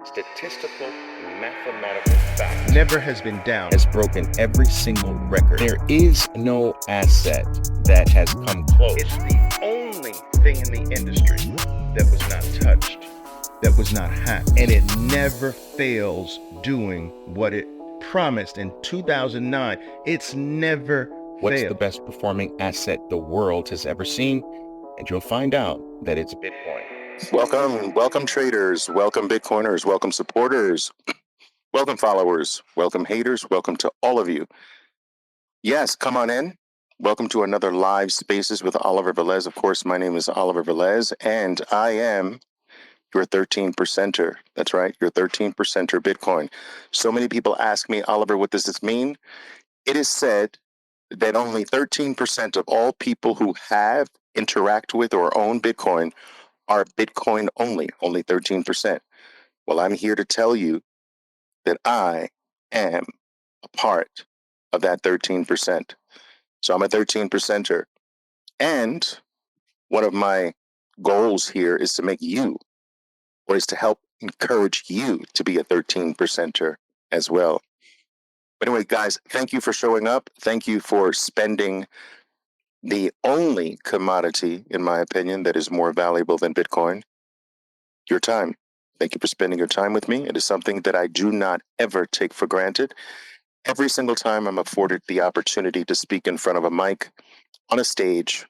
statistical, mathematical fact never has been down. has broken every single record. There is no asset that has come close. It's the only thing in the industry that was not touched, that was not hacked, and it never fails doing what it promised in 2009. It's never What's failed. the best performing asset the world has ever seen? And you'll find out that it's Bitcoin. Welcome traders, welcome Bitcoiners, welcome supporters, welcome followers, welcome haters, welcome to all of you. Yes, come on in. Welcome to another live Spaces with Oliver Velez. Of course, my name is Oliver Velez, and I am your 13%er. That's right, your 13%er Bitcoin. So many people ask me, Oliver, what does this mean? It is said that only 13% of all people who have, interact with, or own Bitcoin are Bitcoin only 13%. Well, I'm here to tell you that I am a part of that 13%. So I'm a 13%er. And one of my goals here is to make you, or is to help encourage you to be a 13%er as well. But anyway, guys, thank you for showing up. Thank you for spending the only commodity, in my opinion, that is more valuable than Bitcoin, your time. Thank you for spending your time with me. It is something that I do not ever take for granted. Every single time I'm afforded the opportunity to speak in front of a mic, on a stage,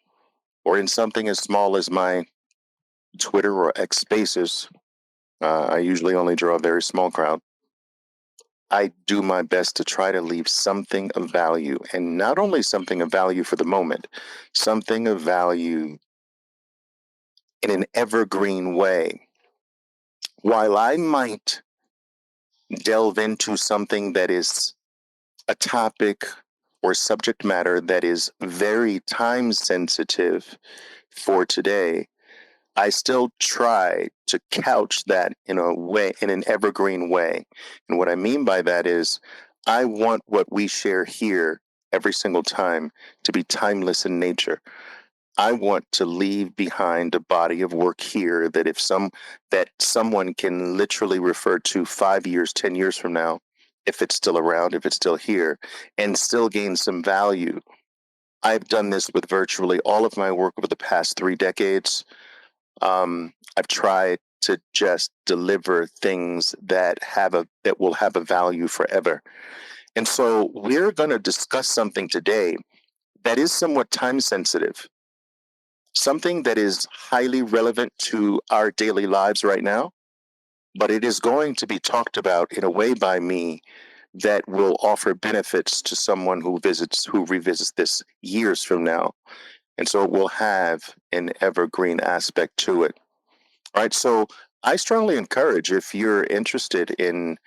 or in something as small as my Twitter or X Spaces, I usually only draw a very small crowd. I do my best to try to leave something of value, and not only something of value for the moment, something of value in an evergreen way. While I might delve into something that is a topic or subject matter that is very time sensitive for today, I still try to couch that in a way, in an evergreen way. And what I mean by that is I want what we share here every single time to be timeless in nature. I want to leave behind a body of work here that someone can literally refer to 5 years, 10 years from now, if it's still around, if it's still here, and still gain some value. I've done this with virtually all of my work over the past 3 decades. I've tried to just deliver things that will have a value forever. And so we're going to discuss something today that is somewhat time sensitive, something that is highly relevant to our daily lives right now, but it is going to be talked about in a way by me that will offer benefits to someone who revisits this years from now. And so it will have an evergreen aspect to it. All right. So I strongly encourage, if you're interested in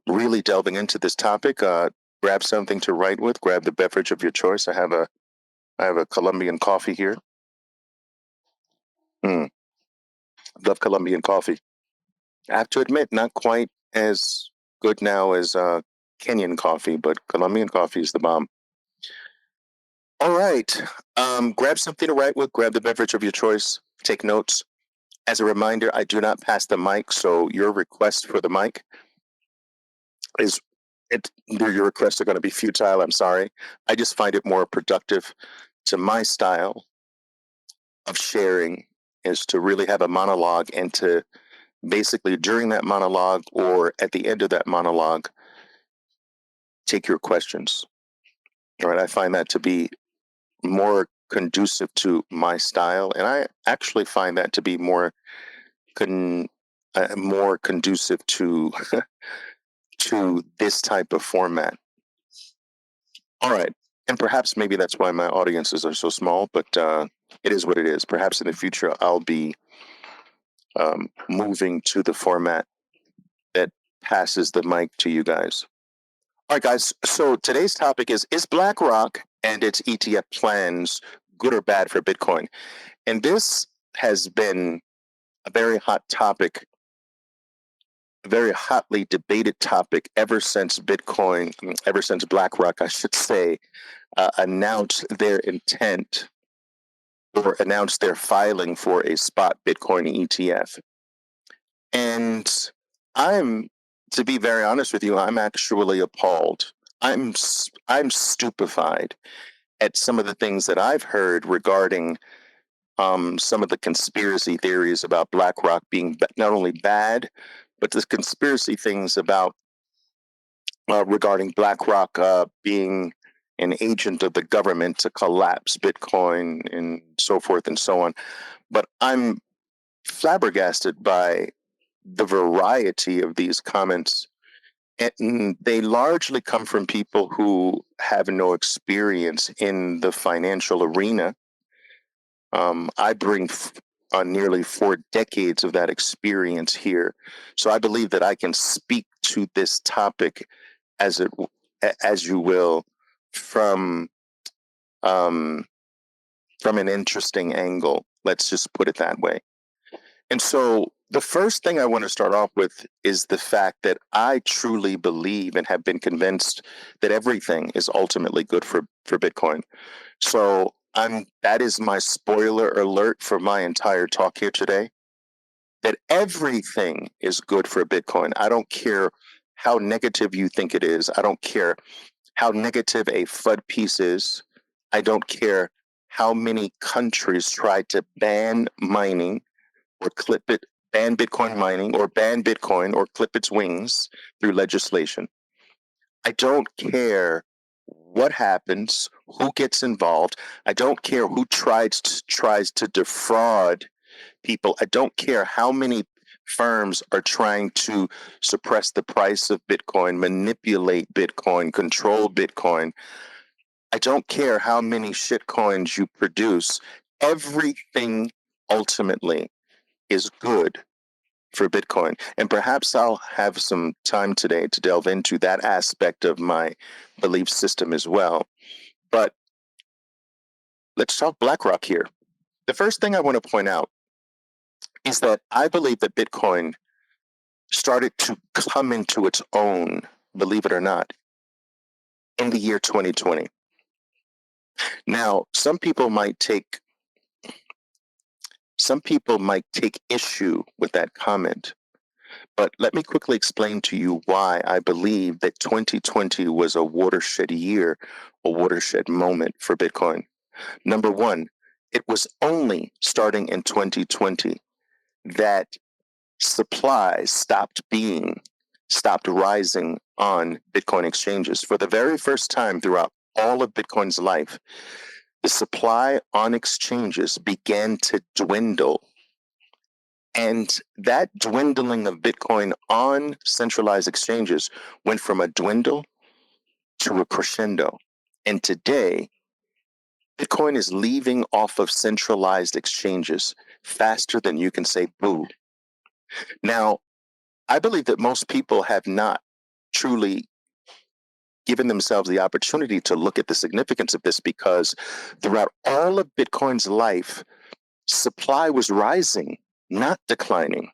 really delving into this topic, grab something to write with, grab the beverage of your choice. I have a Colombian coffee here. Love Colombian coffee. I have to admit, not quite as good now as Kenyan coffee, but Colombian coffee is the bomb. All right. Grab something to write with, grab the beverage of your choice, take notes. As a reminder, I do not pass the mic, so your request for the mic your requests are going to be futile. I'm sorry. I just find it more productive to my style of sharing is to really have a monologue, and to basically during that monologue or at the end of that monologue, take your questions. All right. I find that to be more conducive to my style, and I actually find that to be more conducive to to this type of format. All right. And perhaps maybe that's why my audiences are so small, but it is what it is. Perhaps in the future, I'll be moving to the format that passes the mic to you guys. All right, guys. So today's topic is BlackRock and its ETF plans good or bad for Bitcoin? And this has been a very hot topic, a very hotly debated topic ever since BlackRock, I should say, announced their intent or announced their filing for a spot Bitcoin ETF. And I'm, to be very honest with you, I'm actually appalled. I'm stupefied at some of the things that I've heard regarding some of the conspiracy theories about BlackRock being not only bad, but the conspiracy things about regarding BlackRock being an agent of the government to collapse Bitcoin and so forth and so on. But I'm flabbergasted by the variety of these comments. And they largely come from people who have no experience in the financial arena. I bring nearly 4 decades of that experience here. So I believe that I can speak to this topic as it as you will from um, from an interesting angle. Let's just put it that way. And so the first thing I want to start off with is the fact that I truly believe and have been convinced that everything is ultimately good for Bitcoin. So that is my spoiler alert for my entire talk here today. That everything is good for Bitcoin. I don't care how negative you think it is. I don't care how negative a FUD piece is. I don't care how many countries try to ban mining or clip it, ban Bitcoin mining or ban Bitcoin or clip its wings through legislation. I don't care what happens, who gets involved. I don't care who tries to defraud people. I don't care how many firms are trying to suppress the price of Bitcoin, manipulate Bitcoin, control Bitcoin. I don't care how many shitcoins you produce. Everything ultimately is good for Bitcoin. And perhaps I'll have some time today to delve into that aspect of my belief system as well. But let's talk BlackRock here. The first thing I want to point out is that I believe that Bitcoin started to come into its own, believe it or not, in the year 2020. Now, some people might take issue with that comment, but let me quickly explain to you why I believe that 2020 was a watershed year, a watershed moment for Bitcoin. Number one, it was only starting in 2020 that supply stopped rising on Bitcoin exchanges. For the very first time throughout all of Bitcoin's life, the supply on exchanges began to dwindle. And that dwindling of Bitcoin on centralized exchanges went from a dwindle to a crescendo. And today, Bitcoin is leaving off of centralized exchanges faster than you can say boo. Now, I believe that most people have not truly given themselves the opportunity to look at the significance of this because throughout all of Bitcoin's life, supply was rising, not declining.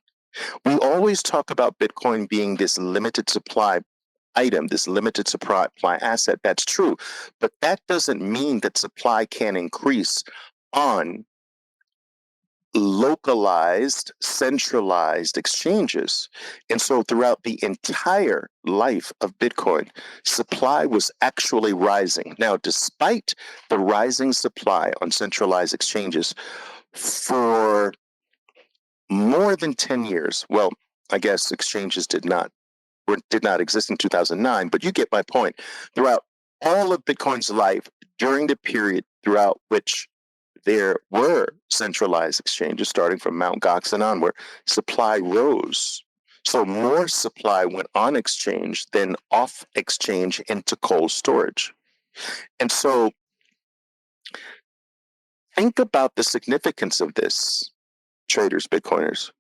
We always talk about Bitcoin being this limited supply item, this limited supply asset. That's true. But that doesn't mean that supply can increase on localized, centralized exchanges. And so throughout the entire life of Bitcoin, supply was actually rising. Now, despite the rising supply on centralized exchanges for more than 10 years, well, I guess exchanges did not exist in 2009, but you get my point. Throughout all of Bitcoin's life, during the period throughout which there were centralized exchanges, starting from Mt. Gox and onward, supply rose. So more supply went on exchange than off exchange into cold storage. And so think about the significance of this, traders, Bitcoiners.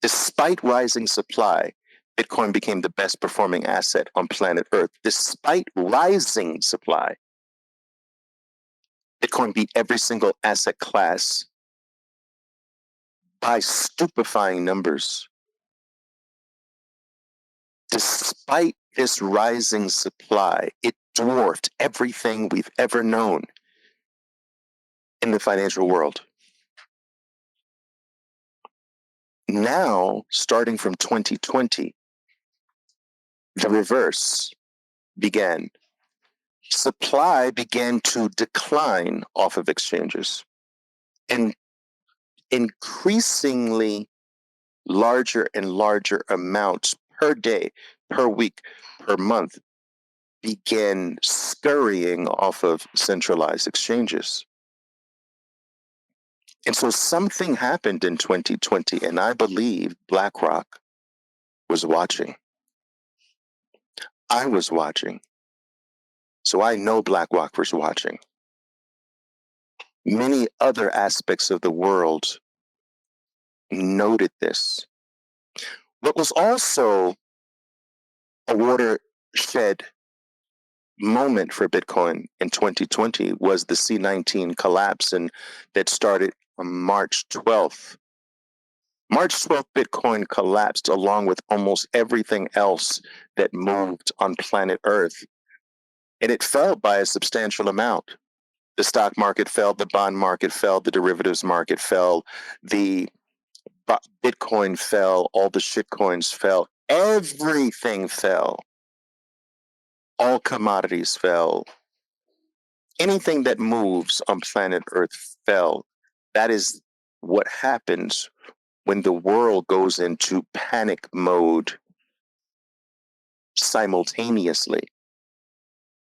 Despite rising supply, Bitcoin became the best performing asset on planet Earth. Despite rising supply, Bitcoin beat every single asset class by stupefying numbers. Despite this rising supply, it dwarfed everything we've ever known in the financial world. Now, starting from 2020, the reverse began. Supply began to decline off of exchanges, and increasingly larger and larger amounts per day, per week, per month began scurrying off of centralized exchanges. And so something happened in 2020, and I believe BlackRock was watching. I was watching. So I know BlackRock was watching. Many other aspects of the world noted this. What was also a watershed moment for Bitcoin in 2020 was the C19 collapse, and that started on March 12th. March 12th, Bitcoin collapsed along with almost everything else that moved on planet Earth. And it fell by a substantial amount. The stock market fell, the bond market fell, the derivatives market fell, the Bitcoin fell, all the shitcoins fell, everything fell. All commodities fell. Anything that moves on planet Earth fell. That is what happens when the world goes into panic mode simultaneously,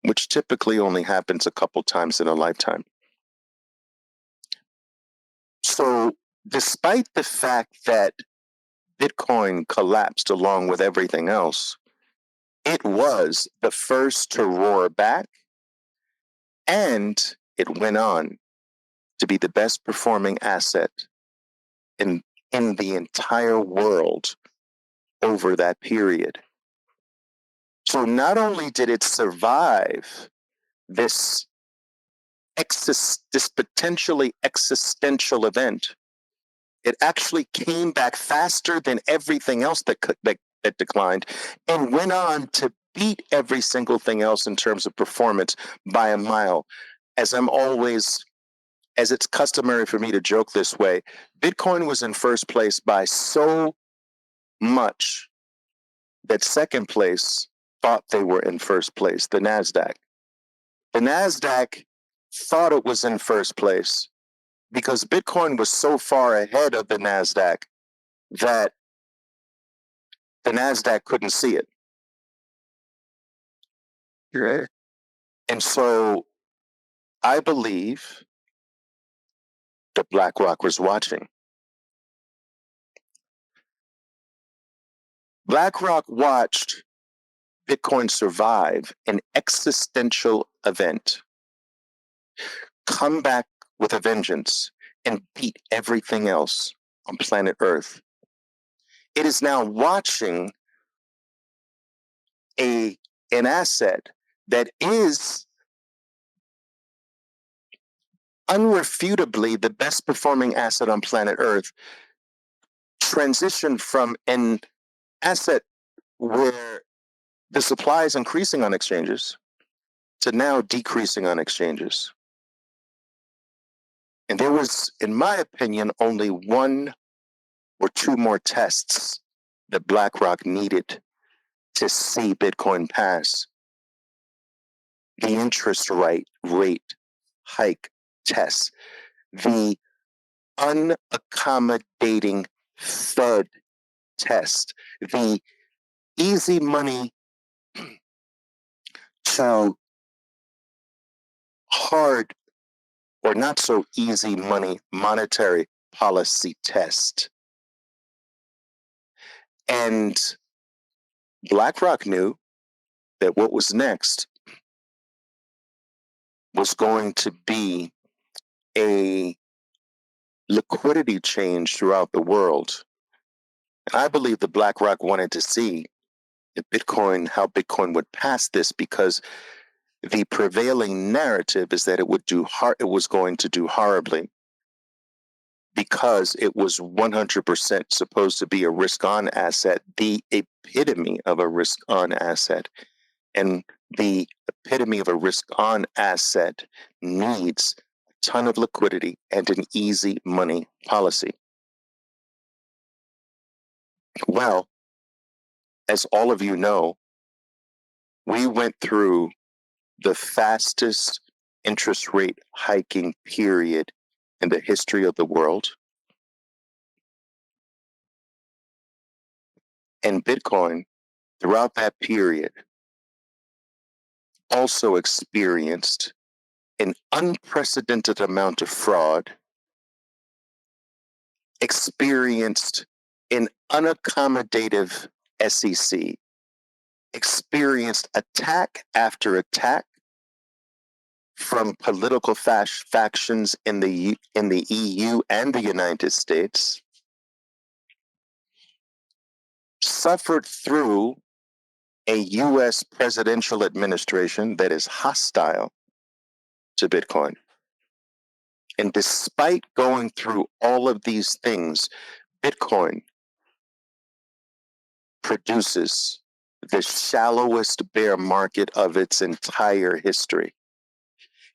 which typically only happens a couple times in a lifetime. So, despite the fact that Bitcoin collapsed along with everything else, it was the first to roar back, and it went on to be the best performing asset in the entire world over that period. So not only did it survive this potentially existential event, it actually came back faster than everything else that declined, and went on to beat every single thing else in terms of performance by a mile. As it's customary for me to joke this way, Bitcoin was in first place by so much that second place thought they were in first place, the NASDAQ. The NASDAQ thought it was in first place because Bitcoin was so far ahead of the NASDAQ that the NASDAQ couldn't see it. Right. And so I believe that BlackRock was watching. BlackRock watched Bitcoin survive an existential event, come back with a vengeance, and beat everything else on planet Earth. It is now watching an asset that is unrefutably the best performing asset on planet Earth transition from an asset where the supply is increasing on exchanges to now decreasing on exchanges. And there was, in my opinion, only one or two more tests that BlackRock needed to see Bitcoin pass the interest rate hike test, the unaccommodating Fed test, the easy money to hard or not so easy money monetary policy test. And BlackRock knew that what was next was going to be a liquidity change throughout the world. And I believe that BlackRock wanted to see if how Bitcoin would pass this, because the prevailing narrative is that it was going to do horribly, because it was 100% supposed to be a risk-on asset, the epitome of a risk-on asset. And the epitome of a risk-on asset needs a ton of liquidity and an easy money policy. Well, as all of you know, We went through the fastest interest rate hiking period in the history of the world. And Bitcoin, throughout that period, also experienced an unprecedented amount of fraud, experienced an unaccommodative SEC, experienced attack after attack from political factions in the EU and the United States, suffered through a US presidential administration that is hostile to Bitcoin. And despite going through all of these things, Bitcoin produces the shallowest bear market of its entire history.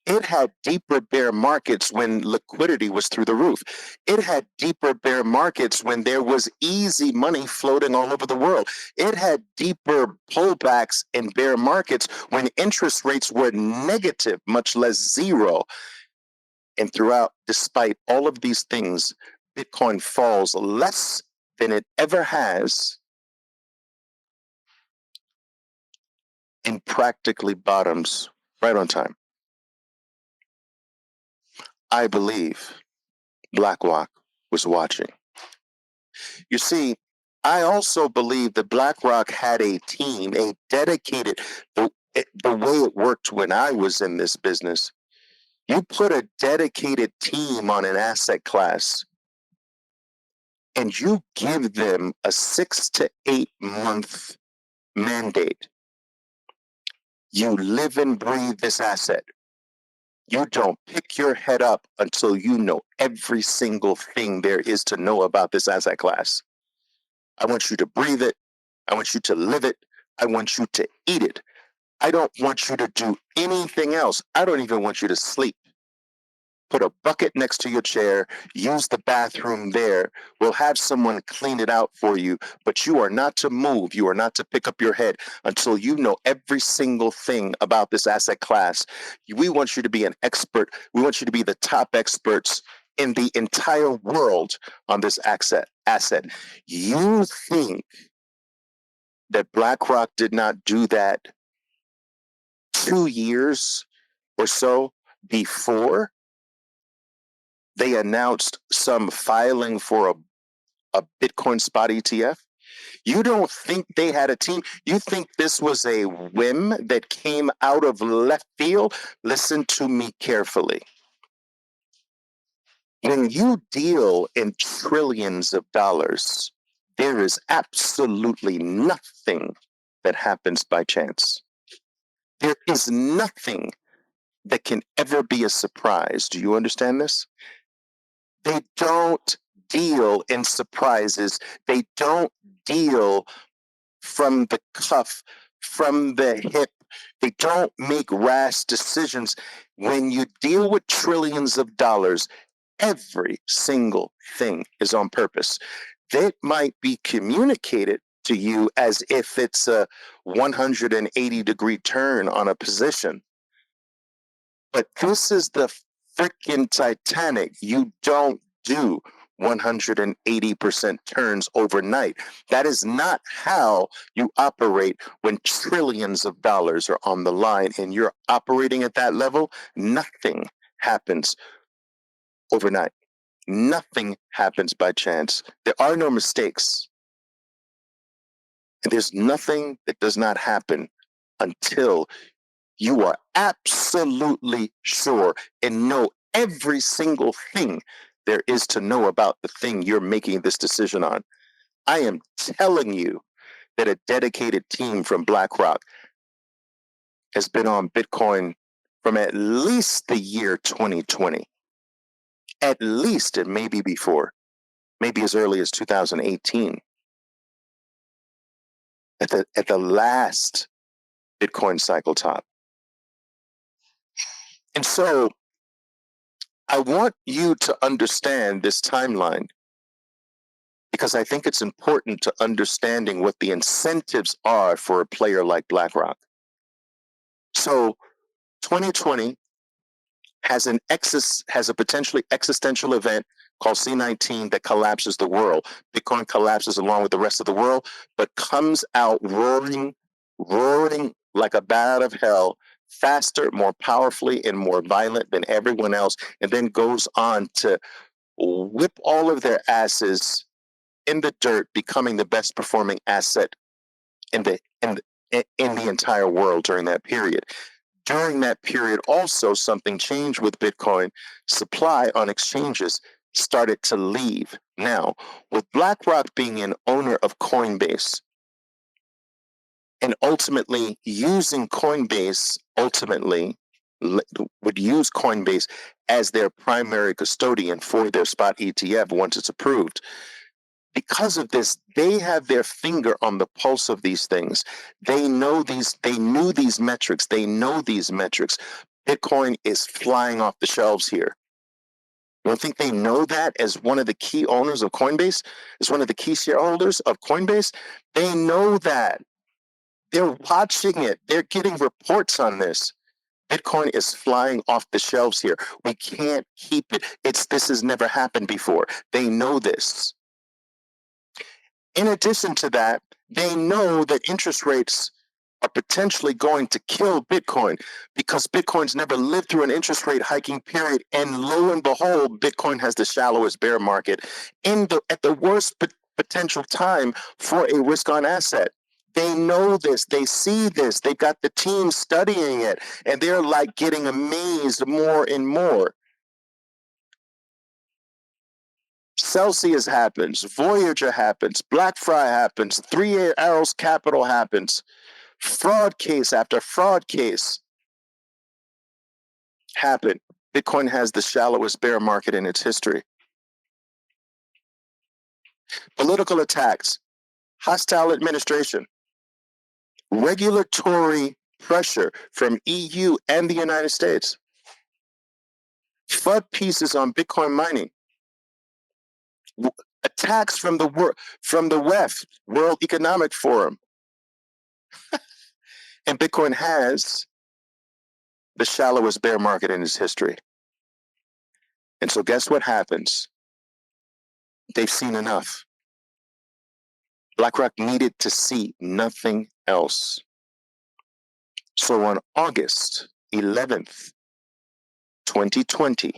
It had deeper bear markets when liquidity was through the roof. It had deeper bear markets when there was easy money floating all over the world. It had deeper pullbacks in bear markets when interest rates were negative, much less zero. And throughout, despite all of these things, Bitcoin falls less than it ever has and practically bottoms right on time. I believe BlackRock was watching. You see, I also believe that BlackRock had a team, a dedicated, the way it worked when I was in this business. You put a dedicated team on an asset class and you give them a 6 to 8 month mandate. You live and breathe this asset. You don't pick your head up until you know every single thing there is to know about this asset class. I want you to breathe it. I want you to live it. I want you to eat it. I don't want you to do anything else. I don't even want you to sleep. Put a bucket next to your chair, use the bathroom there. We'll have someone clean it out for you, but you are not to move. You are not to pick up your head until you know every single thing about this asset class. We want you to be an expert. We want you to be the top experts in the entire world on this asset. You think that BlackRock did not do that 2 years or so before they announced some filing for a Bitcoin spot ETF? You don't think they had a team? You think this was a whim that came out of left field? Listen to me carefully. When you deal in trillions of dollars, there is absolutely nothing that happens by chance. There is nothing that can ever be a surprise. Do you understand this? They don't deal in surprises. They don't deal from the cuff, from the hip. They don't make rash decisions. When you deal with trillions of dollars, every single thing is on purpose. That might be communicated to you as if it's a 180-degree turn on a position. But this is the freaking Titanic. You don't do 180% turns overnight. That is not how you operate when trillions of dollars are on the line and you're operating at that level. Nothing happens overnight. Nothing happens by chance. There are no mistakes. And there's nothing that does not happen until you are absolutely sure and know every single thing there is to know about the thing you're making this decision on. I am telling you that a dedicated team from BlackRock has been on Bitcoin from at least the year 2020. At least, and maybe before, maybe as early as 2018. At the last Bitcoin cycle top. And so I want you to understand this timeline because I think it's important to understanding what the incentives are for a player like BlackRock. So 2020 has a potentially existential event called C19 that collapses the world. Bitcoin collapses along with the rest of the world, but comes out roaring like a bat out of hell, faster, more powerfully, and more violent than everyone else, and then goes on to whip all of their asses in the dirt, becoming the best performing asset in the entire world during that period. During that period, also, something changed with Bitcoin. Supply on exchanges started to leave. Now, with BlackRock being an owner of Coinbase and ultimately using Coinbase, would use Coinbase as their primary custodian for their spot ETF once it's approved. Because of this, they have their finger on the pulse of these things. They knew these metrics. They know these metrics. Bitcoin is flying off the shelves here. You don't think they know that as one of the key owners of Coinbase, as one of the key shareholders of Coinbase? They know that. They're watching it. They're getting reports on this. Bitcoin is flying off the shelves here. We can't keep it. This has never happened before. They know this. In addition to that, they know that interest rates are potentially going to kill Bitcoin because Bitcoin's never lived through an interest rate hiking period. And lo and behold, Bitcoin has the shallowest bear market at the worst potential time for a risk on asset. They know this. They see this. They've got the team studying it, and they're like getting amazed more and more. Celsius happens, Voyager happens, BlackFry happens, Three Arrows Capital happens, fraud case after fraud case happen. Bitcoin has the shallowest bear market in its history. Political attacks, hostile administration, regulatory pressure from EU and the United States, FUD pieces on Bitcoin mining, attacks from the WEF, World Economic Forum, and Bitcoin has the shallowest bear market in its history. And so guess what happens? They've seen enough. BlackRock needed to see nothing else. So on August 11th, 2020,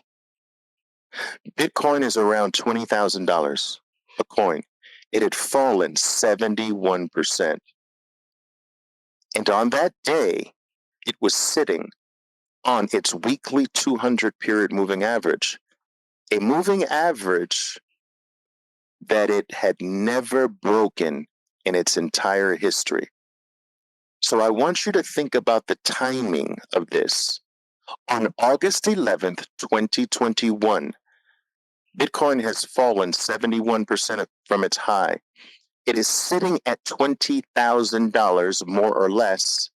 Bitcoin is around $20,000 a coin. It had fallen 71%. And on that day, it was sitting on its weekly 200 period moving average, a moving average that it had never broken in its entire history. So I want you to think about the timing of this. On August 11th, 2021, Bitcoin has fallen 71% from its high. It is sitting at $20,000 more or less,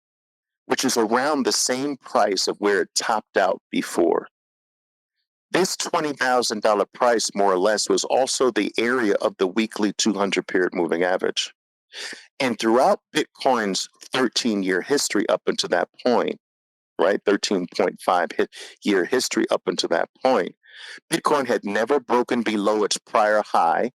which is around the same price of where it topped out before. This $20,000 price, more or less, was also the area of the weekly 200 period moving average. And throughout Bitcoin's 13-year history up until that point, right, 13.5 year history up until that point, Bitcoin had never broken below its prior high,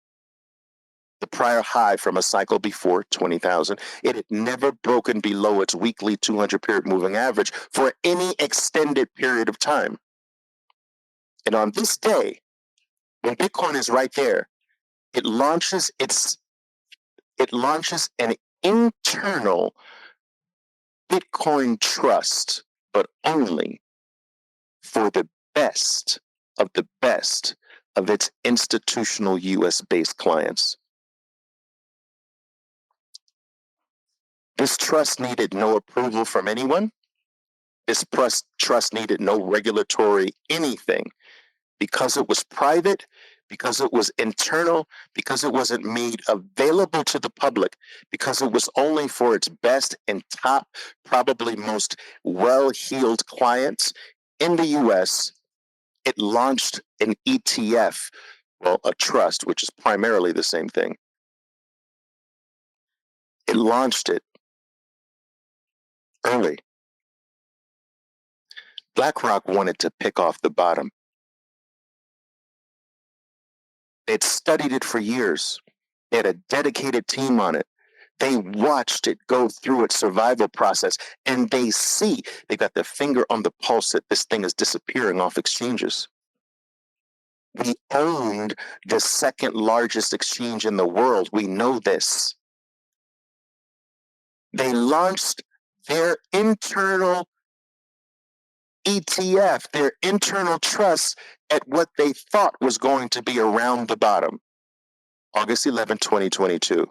the prior high from a cycle before 20,000. It had never broken below its weekly 200 period moving average for any extended period of time. And on this day, when Bitcoin is right there, it launches an internal Bitcoin trust, but only for the best of its institutional US-based clients. This trust needed no approval from anyone. This trust needed no regulatory anything, because it was private, because it was internal, because it wasn't made available to the public, because it was only for its best and top, probably most well-heeled clients in the US. It launched an ETF, well, a trust, which is primarily the same thing. It launched it early. BlackRock wanted to pick off the bottom. They'd studied it for years. They had a dedicated team on it. They watched it go through its survival process, and they got their finger on the pulse that this thing is disappearing off exchanges. We owned the second largest exchange in the world. We know this. They launched their internal ETF, their internal trust, at what they thought was going to be around the bottom, August 11, 2022.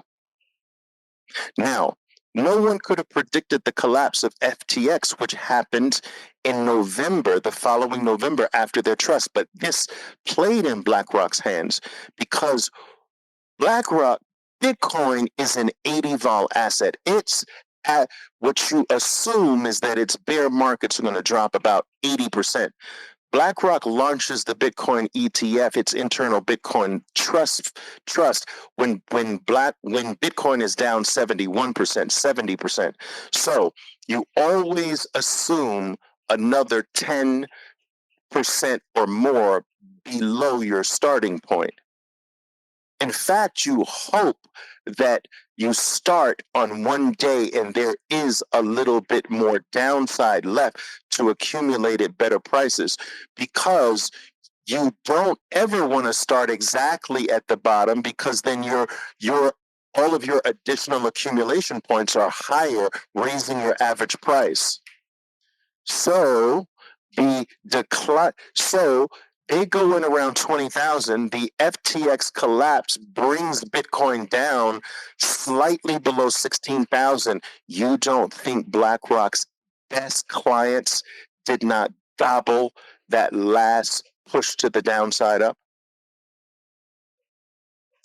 Now, no one could have predicted the collapse of FTX, which happened in November, the following November after their trust. But this played in BlackRock's hands because BlackRock, Bitcoin is an 80 vol asset. It's at what you assume is that its bear markets are going to drop about 80%. BlackRock launches the Bitcoin ETF, its internal Bitcoin trust when Bitcoin is down 71%, 70%. So you always assume another 10% or more below your starting point. In fact, you hope that you start on one day and there is a little bit more downside left to accumulate at better prices, because you don't ever want to start exactly at the bottom, because then your all of your additional accumulation points are higher, raising your average price. So they go in around 20,000. The FTX collapse brings Bitcoin down slightly below 16,000. You don't think BlackRock's best clients did not gobble that last push to the downside up?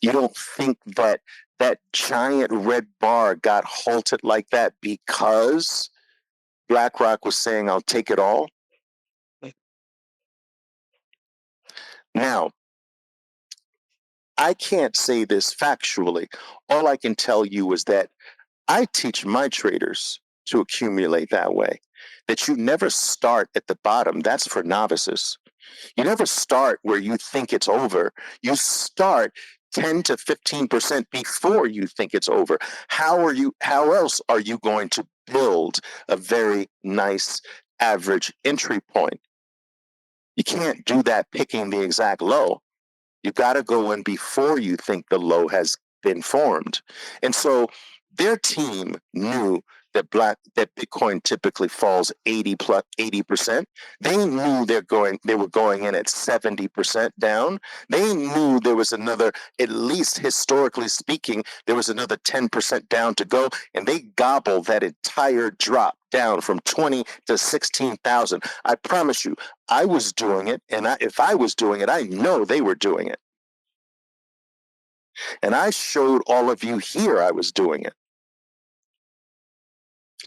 You don't think that that giant red bar got halted like that because BlackRock was saying, I'll take it all? Now, I can't say this factually. All I can tell you is that I teach my traders to accumulate that way, that you never start at the bottom. That's for novices. You never start where you think it's over. You start 10 to 15% before you think it's over. How else are you going to build a very nice average entry point? You can't do that picking the exact low. You got to go in before you think the low has been formed. And so their team knew that Bitcoin typically falls 80%. They knew they were going in at 70% down. They knew there was another, at least historically speaking, there was another 10% down to go, and they gobbled that entire drop down from 20 to 16,000. I promise you, I was doing it, and if I was doing it, I know they were doing it. And I showed all of you here I was doing it.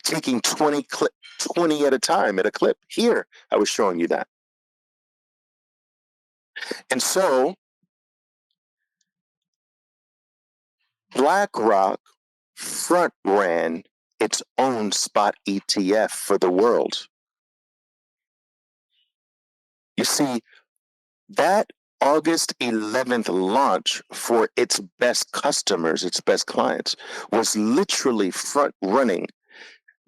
Taking 20 at a time at a clip. Here, I was showing you that. And so, BlackRock front ran its own spot ETF for the world. You see, that August 11th launch for its best customers, its best clients, was literally front running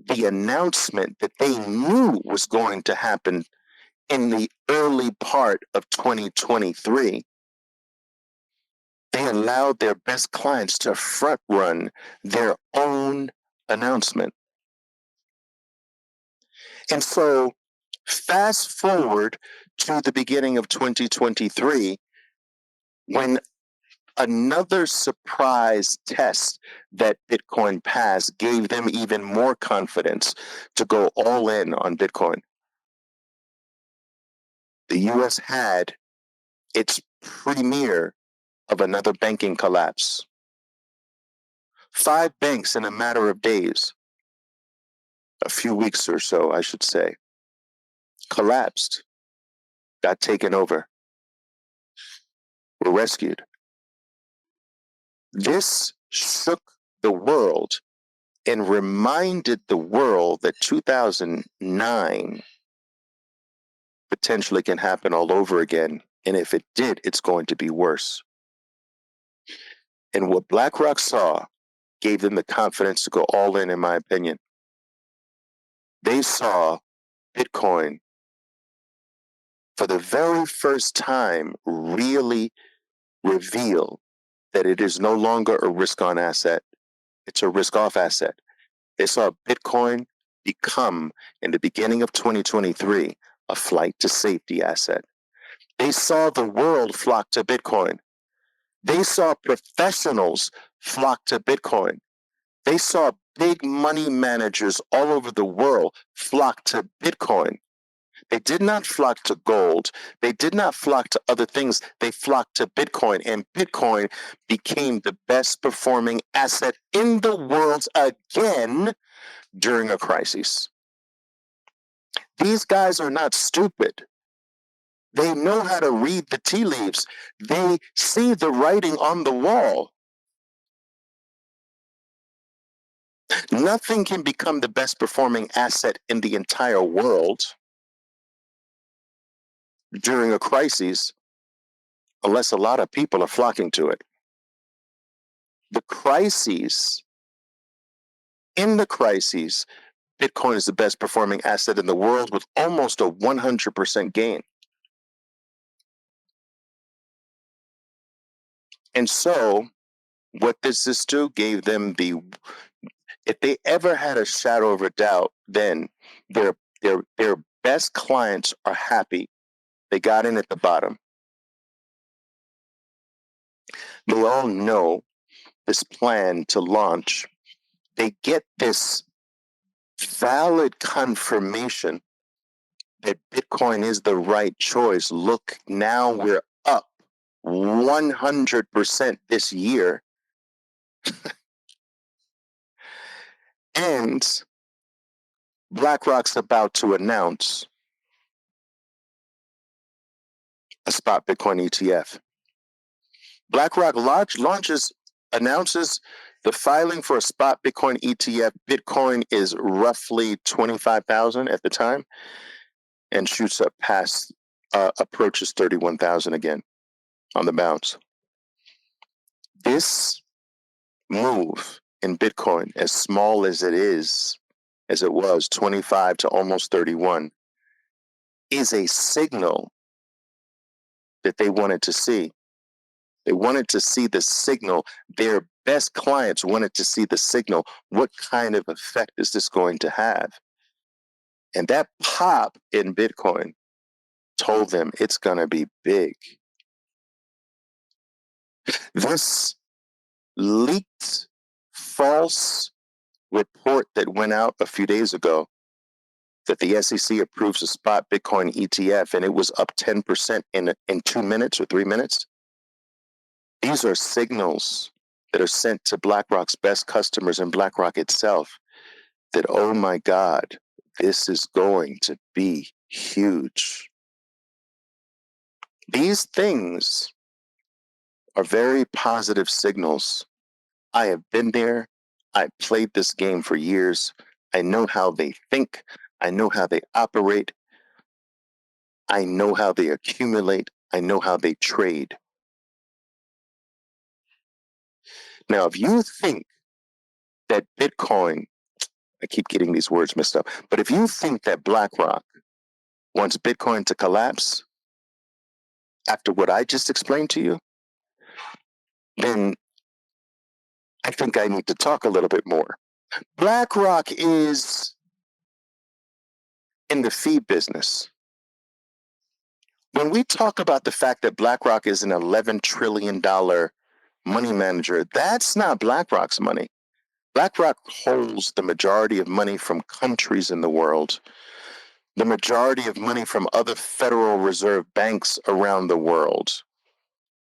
the announcement that they knew was going to happen in the early part of 2023. They allowed their best clients to front run their own announcement. And so, fast forward to the beginning of 2023, when another surprise test that Bitcoin passed gave them even more confidence to go all in on Bitcoin. The US had its premiere of another banking collapse. 5 banks in a matter of days, a few weeks or so, I should say, collapsed, got taken over, were rescued. This shook the world and reminded the world that 2009 potentially can happen all over again. And if it did, it's going to be worse. And what BlackRock saw gave them the confidence to go all in my opinion. They saw Bitcoin for the very first time really reveal that it is no longer a risk-on asset. It's a risk-off asset. They saw Bitcoin become, in the beginning of 2023, a flight to safety asset. They saw the world flock to Bitcoin. They saw professionals flock to Bitcoin. They saw big money managers all over the world flock to Bitcoin. They did not flock to gold. They did not flock to other things. They flocked to Bitcoin, and Bitcoin became the best performing asset in the world again during a crisis. These guys are not stupid. They know how to read the tea leaves. They see the writing on the wall. Nothing can become the best performing asset in the entire world during a crisis unless a lot of people are flocking to it. The crises, in the crises, Bitcoin is the best performing asset in the world with almost a 100% gain. And so what this do gave them if they ever had a shadow of a doubt, then their best clients are happy. They got in at the bottom. They all know this plan to launch. They get this valid confirmation that Bitcoin is the right choice. Look, now we're up 100% this year. And BlackRock's about to announce a spot Bitcoin ETF. BlackRock announces the filing for a spot Bitcoin ETF. Bitcoin is roughly 25,000 at the time and shoots up past, approaches 31,000 again on the bounce. This move in Bitcoin, as small as it is, as it was 25 to almost 31, is a signal that they wanted to see. They wanted to see the signal. Their best clients wanted to see the signal. What kind of effect is this going to have? And that pop in Bitcoin told them it's going to be big. This leaked false report that went out a few days ago that the SEC approves a spot Bitcoin ETF and it was up 10% in 2 minutes or 3 minutes. These are signals that are sent to BlackRock's best customers and BlackRock itself that, oh my God, this is going to be huge. These things are very positive signals. I have been there. I've played this game for years. I know how they think. I know how they operate. I know how they accumulate. I know how they trade. Now, if you think that Bitcoin, I keep getting these words messed up, but if you think that BlackRock wants Bitcoin to collapse after what I just explained to you, then I think I need to talk a little bit more. BlackRock is in the fee business. When we talk about the fact that BlackRock is an $11 trillion money manager, that's not BlackRock's money. BlackRock holds the majority of money from countries in the world, the majority of money from other Federal Reserve banks around the world,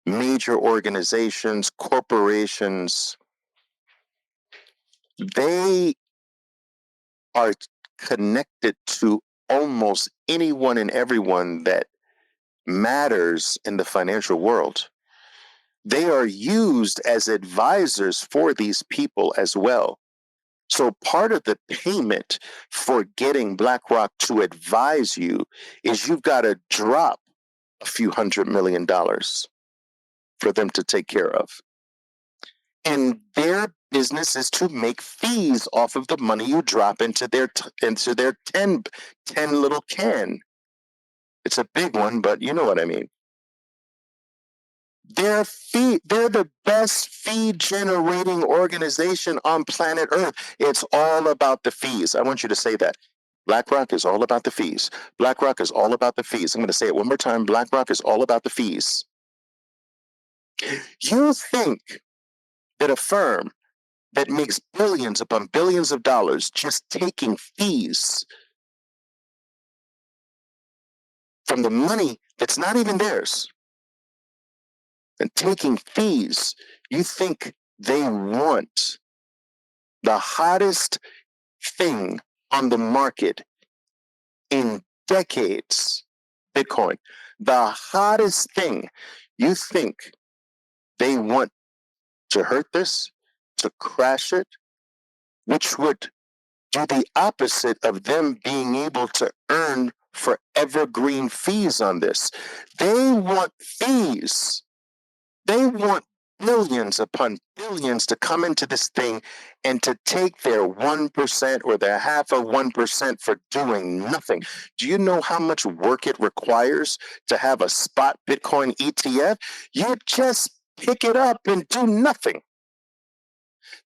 major organizations, corporations. They are connected to almost anyone and everyone that matters in the financial world. They are used as advisors for these people as well. So part of the payment for getting BlackRock to advise you is you've got to drop a few $100 million for them to take care of. And their business is to make fees off of the money you drop into their 10 little can. It's a big one, but you know what I mean. They're the best fee generating organization on planet Earth. It's all about the fees. I want you to say that. BlackRock is all about the fees. BlackRock is all about the fees. I'm going to say it one more time. BlackRock is all about the fees. You think that a firm that makes billions upon billions of dollars just taking fees from the money that's not even theirs and taking fees, you think they want the hottest thing on the market in decades, Bitcoin, the hottest thing, you think they want to hurt this, to crash it, which would do the opposite of them being able to earn forever green fees on this. They want fees. They want billions upon billions to come into this thing and to take their 1% or their half of 1% for doing nothing. Do you know how much work it requires to have a spot Bitcoin ETF? You just pick it up and do nothing.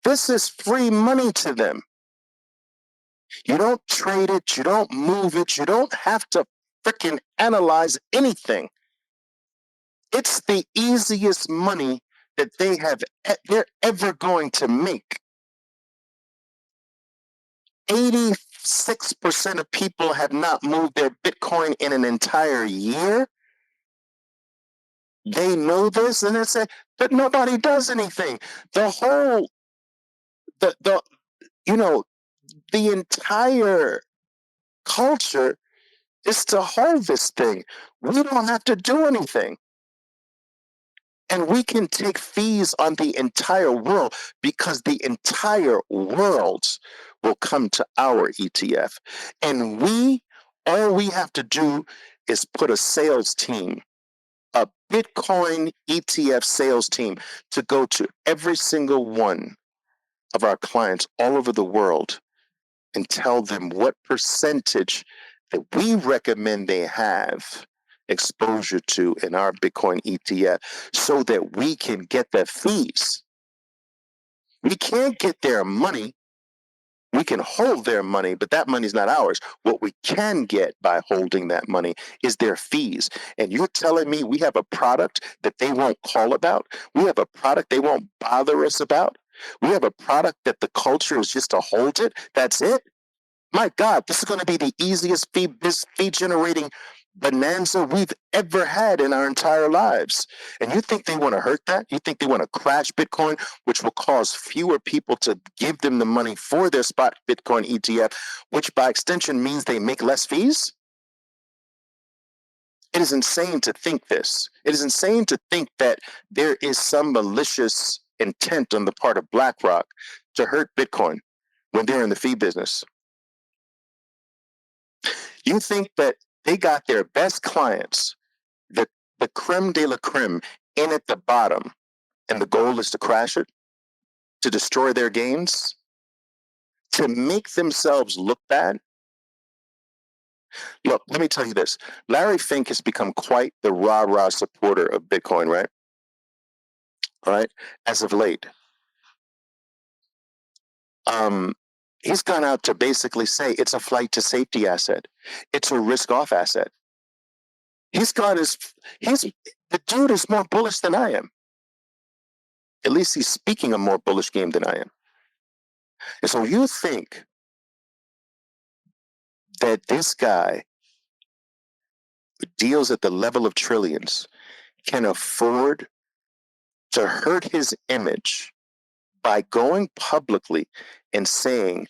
This is free money to them. You don't trade it, you don't move it, you don't have to freaking analyze anything. It's the easiest money that they're ever going to make. 86% of people have not moved their Bitcoin in an entire year. They know this and they say, but nobody does anything. The entire culture is to hold this thing. We don't have to do anything. And we can take fees on the entire world because the entire world will come to our ETF. And all we have to do is put a sales team, a Bitcoin ETF sales team, to go to every single one of our clients all over the world and tell them what percentage that we recommend they have exposure to in our Bitcoin ETF so that we can get their fees. We can't get their money. We can hold their money, but that money's not ours. What we can get by holding that money is their fees. And you're telling me we have a product that they won't call about? We have a product they won't bother us about? We have a product that the culture is just to hold it? That's it? My God, this is going to be the easiest fee generating bonanza we've ever had in our entire lives. And you think they want to hurt that? You think they want to crash Bitcoin, which will cause fewer people to give them the money for their spot Bitcoin ETF, which by extension means they make less fees? It is insane to think this. It is insane to think that there is some malicious intent on the part of BlackRock to hurt Bitcoin when they're in the fee business. You think that they got their best clients, the creme de la creme, in at the bottom, and the goal is to crash it, to destroy their gains, to make themselves look bad? Look, let me tell you this. Larry Fink has become quite the rah-rah supporter of Bitcoin, right? All right, as of late. He's gone out to basically say it's a flight to safety asset. It's a risk-off asset. The dude is more bullish than I am. At least he's speaking a more bullish game than I am. And so you think that this guy who deals at the level of trillions can afford to hurt his image by going publicly and saying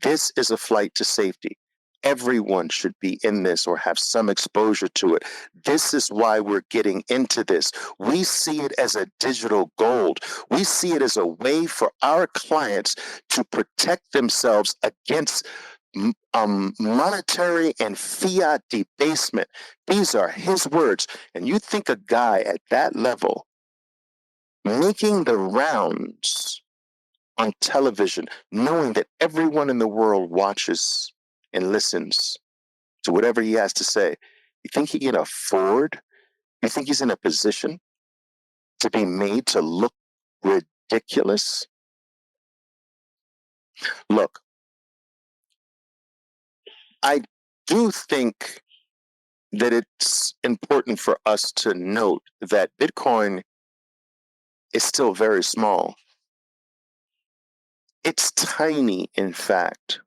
this is a flight to safety? Everyone should be in this or have some exposure to it. This is why we're getting into this. We see it as a digital gold. We see it as a way for our clients to protect themselves against monetary and fiat debasement. These are his words. And you think a guy at that level making the rounds on television, knowing that everyone in the world watches and listens to whatever he has to say, you think he can afford? You think he's in a position to be made to look ridiculous? Look, I do think that it's important for us to note that Bitcoin is still very small. It's tiny, in fact.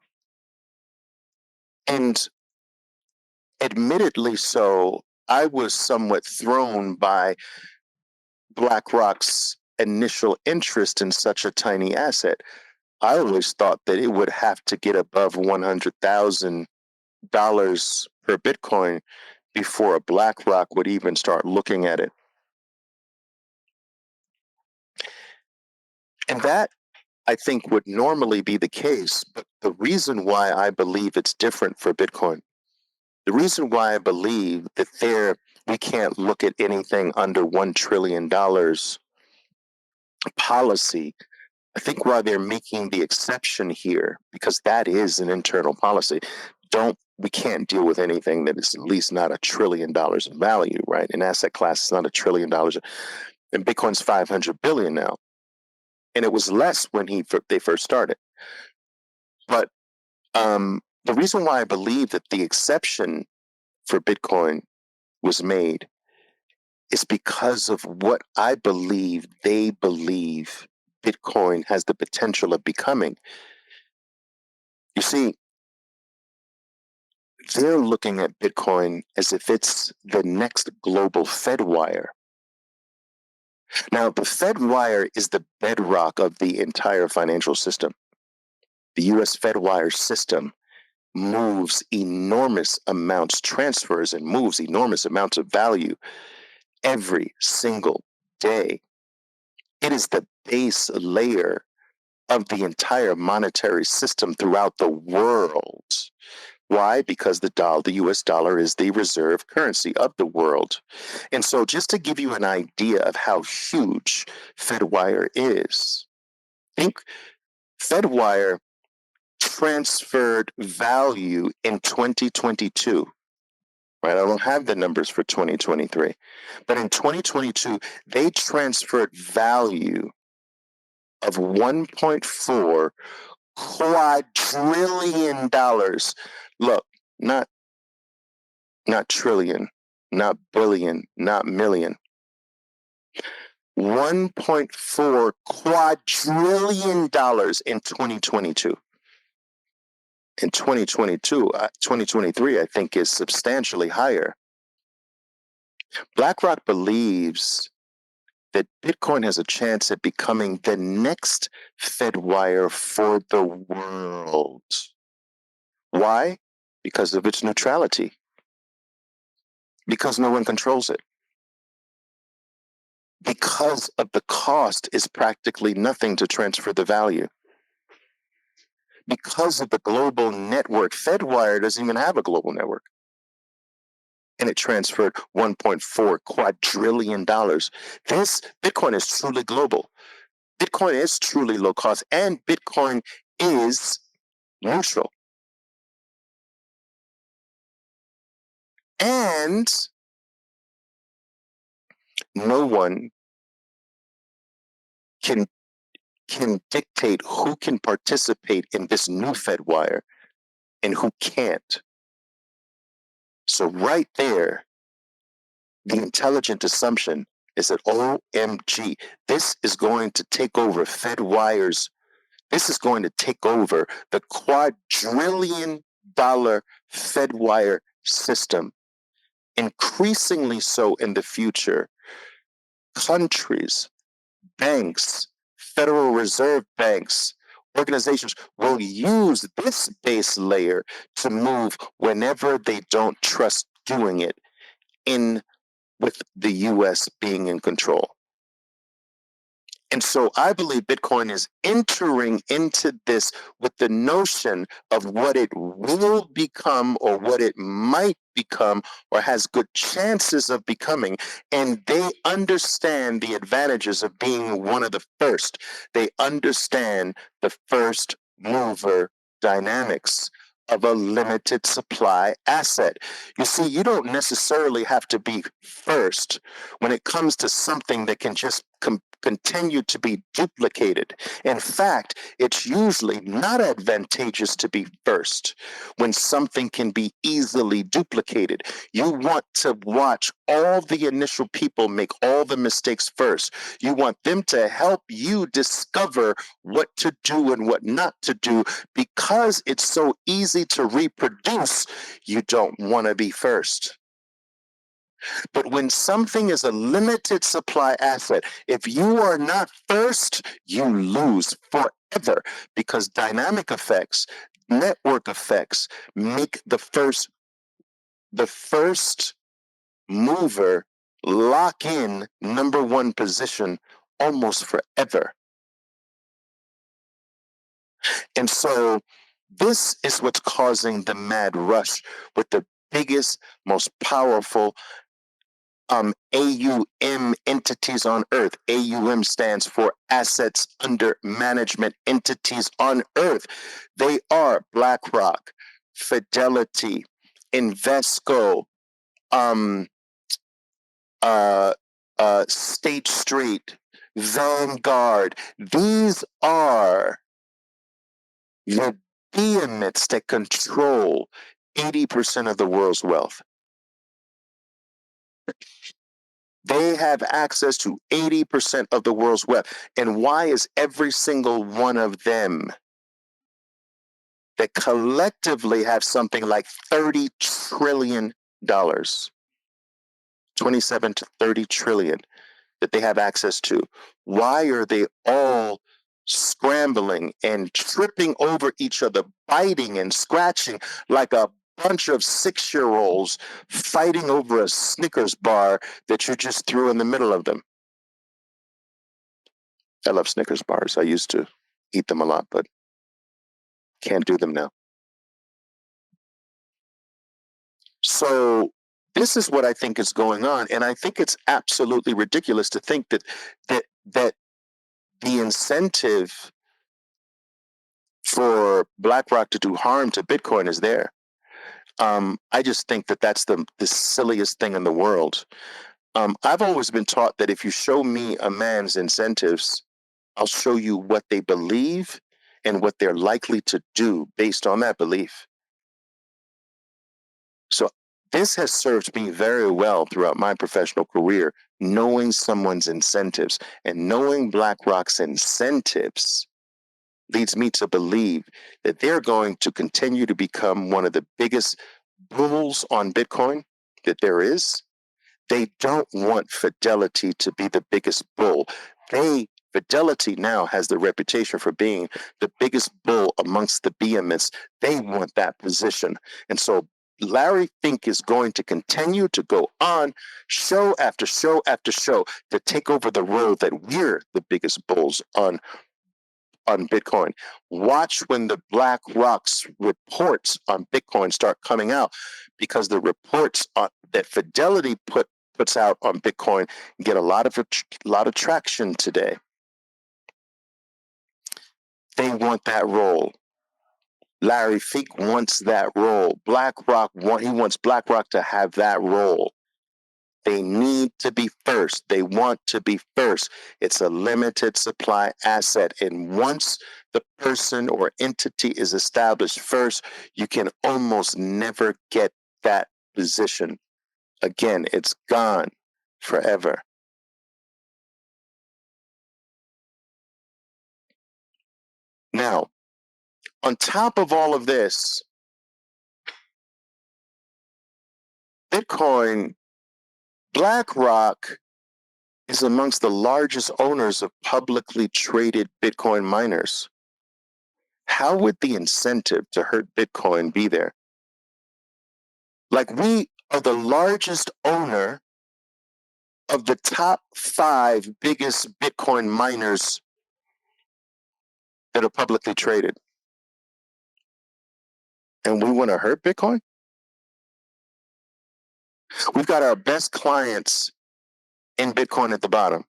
And admittedly so, I was somewhat thrown by BlackRock's initial interest in such a tiny asset. I always thought that it would have to get above $100,000 per Bitcoin before a BlackRock would even start looking at it. And that, I think, would normally be the case. But the reason why I believe it's different for Bitcoin, the reason why I believe that we can't look at anything under $1 trillion policy, I think why they're making the exception here, because that is an internal policy. We can't deal with anything that is at least not $1 trillion in value, right? An asset class is not $1 trillion, and Bitcoin's 500 billion now, and it was less when they first started. But the reason why I believe that the exception for Bitcoin was made is because of what I believe they believe Bitcoin has the potential of becoming. You see, they're looking at Bitcoin as if it's the next global Fed wire. Now, the Fed wire is the bedrock of the entire financial system. The US Fed wire system moves enormous amounts, transfers and moves enormous amounts of value every single day. It is the base layer of the entire monetary system throughout the world. Why? Because the US dollar is the reserve currency of the world. And so just to give you an idea of how huge FedWire is, think FedWire transferred value in 2022, right? I don't have the numbers for 2023, but in 2022, they transferred value of $1.4 quadrillion. Look, not trillion, not billion, not million. $1.4 quadrillion in 2022. In 2023, I think is substantially higher. BlackRock believes that Bitcoin has a chance at becoming the next FedWire for the world. Why? Because of its neutrality. Because no one controls it. Because of the cost is practically nothing to transfer the value. Because of the global network, FedWire doesn't even have a global network. And it transferred $1.4 quadrillion. This Bitcoin is truly global. Bitcoin is truly low cost, and Bitcoin is neutral. And no one can dictate who can participate in this new FedWire and who can't. So right there, the intelligent assumption is that OMG, this is going to take over FedWires. This is going to take over the quadrillion dollar FedWire system. Increasingly so in the future, countries, banks, Federal Reserve banks Organizations will use this base layer to move whenever they don't trust doing it in with the US being in control. And so I believe Bitcoin is entering into this with the notion of what it will become or what it might become or has good chances of becoming. And they understand the advantages of being one of the first. They understand the first mover dynamics of a limited supply asset. You see, you don't necessarily have to be first when it comes to something that can just continue to be duplicated. In fact, it's usually not advantageous to be first when something can be easily duplicated. You want to watch all the initial people make all the mistakes first. You want them to help you discover what to do and what not to do. Because it's so easy to reproduce, you don't want to be first. But when something is a limited supply asset, if you are not first, you lose forever, because dynamic effects, network effects make the first mover lock in number one position almost forever. And so this is what's causing the mad rush with the biggest, most powerful AUM entities on Earth. AUM stands for Assets Under Management Entities on Earth. They are BlackRock, Fidelity, Invesco, State Street, Vanguard. These are the behemoths that control 80% of the world's wealth. They have access to 80% of the world's wealth. And why is every single one of them that collectively have something like $30 trillion, 27 to 30 trillion that they have access to? Why are they all scrambling and tripping over each other, biting and scratching like a bunch of 6-year-olds fighting over a Snickers bar that you just threw in the middle of them? I love Snickers bars. I used to eat them a lot, but can't do them now. So this is what I think is going on, and I think it's absolutely ridiculous to think that the incentive for BlackRock to do harm to Bitcoin is there. I just think that that's the silliest thing in the world. I've always been taught that if you show me a man's incentives, I'll show you what they believe and what they're likely to do based on that belief. So this has served me very well throughout my professional career, knowing someone's incentives, and knowing BlackRock's incentives leads me to believe that they're going to continue to become one of the biggest bulls on Bitcoin that there is. They don't want Fidelity to be the biggest bull. Fidelity now has the reputation for being the biggest bull amongst the behemoths. They want that position. And so Larry Fink is going to continue to go on show after show after show to take over the role that we're the biggest bulls on Bitcoin. Watch when the BlackRock's reports on Bitcoin start coming out, because the reports that Fidelity puts out on Bitcoin get a lot of traction today. They want that role. Larry Fink wants that role. He wants BlackRock to have that role. They need to be first. They want to be first. It's a limited supply asset. And once the person or entity is established first, you can almost never get that position again. It's gone forever. Now, on top of all of this, Bitcoin, BlackRock is amongst the largest owners of publicly traded Bitcoin miners. how would the incentive to hurt Bitcoin be there? Like, we are the largest owner of the top 5 biggest Bitcoin miners that are publicly traded. And we want to hurt Bitcoin? We've got our best clients in Bitcoin at the bottom.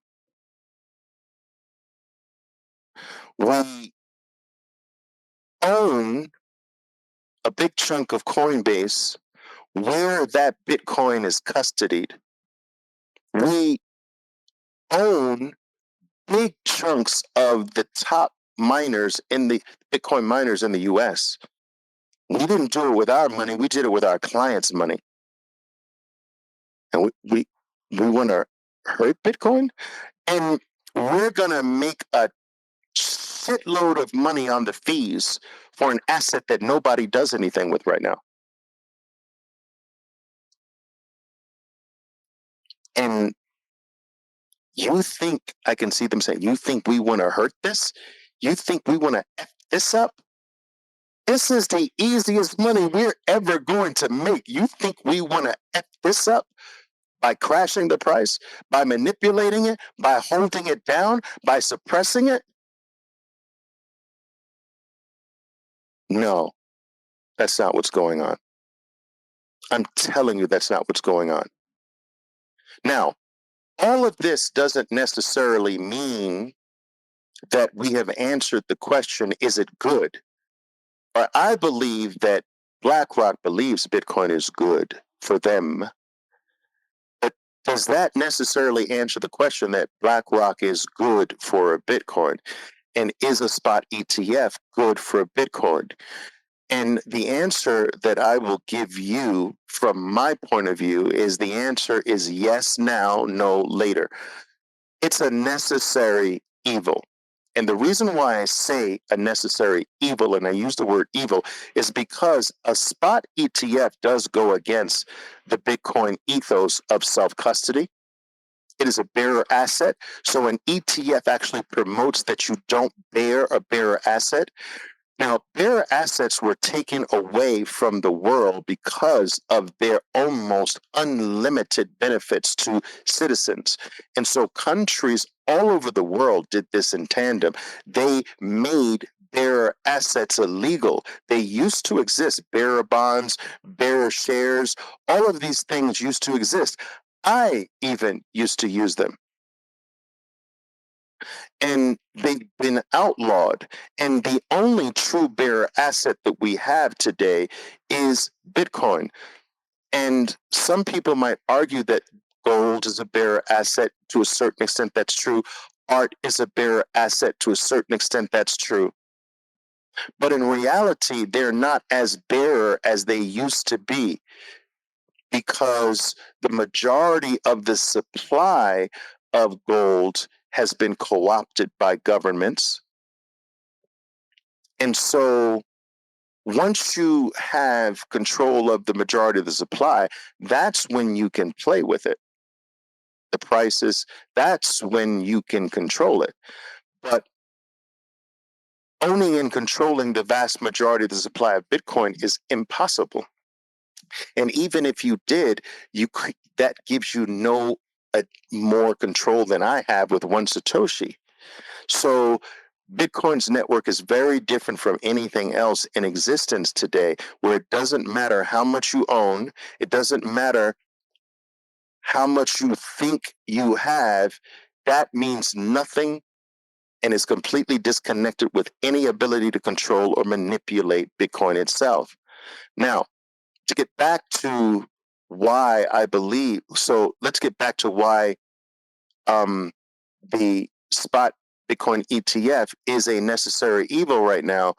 We own a big chunk of Coinbase where that Bitcoin is custodied. We own big chunks of the top miners in the Bitcoin miners in the US. We didn't do it with our money, we did it with our clients' money. And we want to hurt Bitcoin? And we're going to make a shitload of money on the fees for an asset that nobody does anything with right now. And you think, I can see them saying, you think we want to hurt this? You think we want to F this up? This is the easiest money we're ever going to make. You think we want to F this up by crashing the price, by manipulating it, by holding it down, by suppressing it? No, that's not what's going on. I'm telling you, that's not what's going on. Now, all of this doesn't necessarily mean that we have answered the question, is it good? But I believe that BlackRock believes Bitcoin is good for them. But does that necessarily answer the question that BlackRock is good for a Bitcoin? And is a spot ETF good for a Bitcoin? And the answer that I will give you from my point of view is the answer is yes now, no later. It's a necessary evil. And the reason why I say a necessary evil, and I use the word evil, is because a spot ETF does go against the Bitcoin ethos of self-custody. It is a bearer asset. So an ETF actually promotes that you don't bear a bearer asset. Now, bearer assets were taken away from the world because of their almost unlimited benefits to citizens. And so countries all over the world did this in tandem. They made bearer assets illegal. They used to exist. Bearer bonds, bearer shares, all of these things used to exist. I even used to use them. And they've been outlawed. And the only true bearer asset that we have today is Bitcoin. And some people might argue that gold is a bearer asset. To a certain extent, that's true. Art is a bearer asset. To a certain extent, that's true. But in reality, they're not as bearer as they used to be, because the majority of the supply of gold has been co-opted by governments. And so once you have control of the majority of the supply, that's when you can play with it. The prices, that's when you can control it. But owning and controlling the vast majority of the supply of Bitcoin is impossible. And even if you did, that gives you no more control than I have with one Satoshi. So Bitcoin's network is very different from anything else in existence today, where it doesn't matter how much you own, it doesn't matter how much you think you have, that means nothing and is completely disconnected with any ability to control or manipulate Bitcoin itself. Now, to get back to why I believe, so let's get back to why the spot Bitcoin ETF is a necessary evil right now,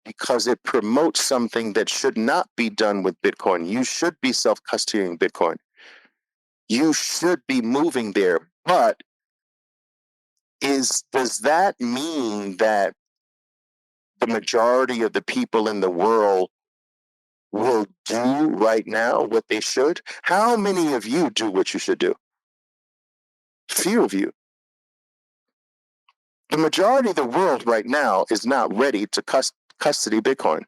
because it promotes something that should not be done with Bitcoin. You should be self-custodying Bitcoin. You should be moving there. But does that mean that the majority of the people in the world will do right now what they should? How many of you do what you should do? Few of you. The majority of the world right now is not ready to self-custody Bitcoin.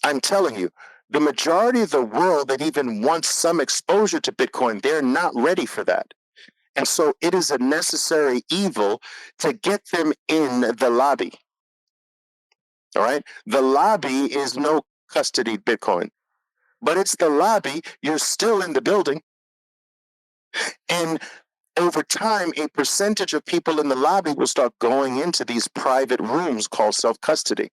I'm telling you, the majority of the world that even wants some exposure to Bitcoin, they're not ready for that. And so it is a necessary evil to get them in the lobby. All right. The lobby is no custody Bitcoin, but it's the lobby. You're still in the building. And over time, a percentage of people in the lobby will start going into these private rooms called self-custody.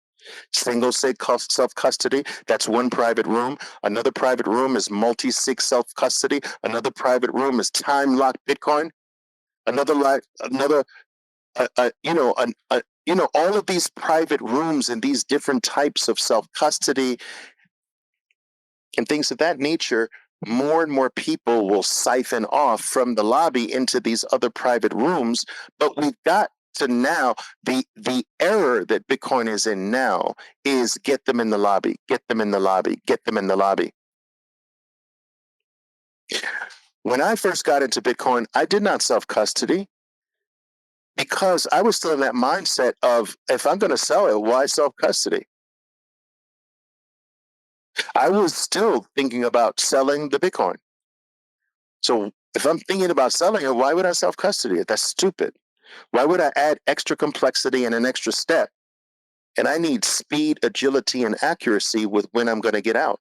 Single sig self-custody, that's one private room. Another private room is multi-sig self-custody. Another private room is time-locked Bitcoin. All of these private rooms and these different types of self-custody and things of that nature, more and more people will siphon off from the lobby into these other private rooms. But we've got to now, the error that Bitcoin is in now is get them in the lobby, get them in the lobby, get them in the lobby. When I first got into Bitcoin, I did not self-custody because I was still in that mindset of, if I'm going to sell it, why self-custody? I was still thinking about selling the Bitcoin. So if I'm thinking about selling it, why would I self-custody it? That's stupid. Why would I add extra complexity and an extra step? And I need speed, agility, and accuracy with when I'm going to get out.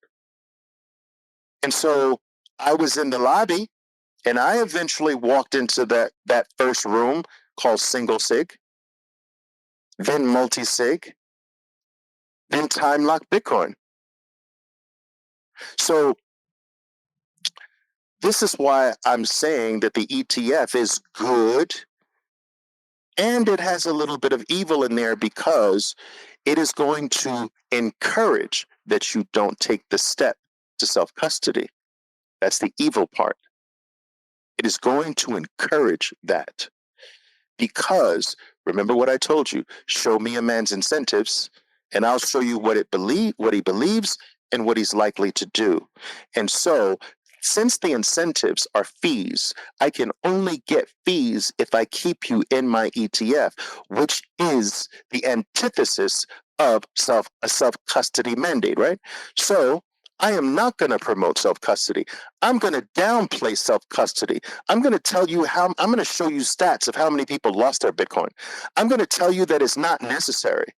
And so I was in the lobby, and I eventually walked into that first room called single sig, then multi-sig, then time lock Bitcoin. So this is why I'm saying that the ETF is good, and it has a little bit of evil in there because it is going to encourage that you don't take the step to self-custody. That's the evil part. It is going to encourage that because, remember what I told you, show me a man's incentives and I'll show you what he believes and what he's likely to do. And so, since the incentives are fees, I can only get fees if I keep you in my ETF, which is the antithesis of a self-custody mandate, right? So I am not going to promote self-custody. I'm going to downplay self-custody. I'm going to tell you I'm going to show you stats of how many people lost their Bitcoin. I'm going to tell you that it's not necessary.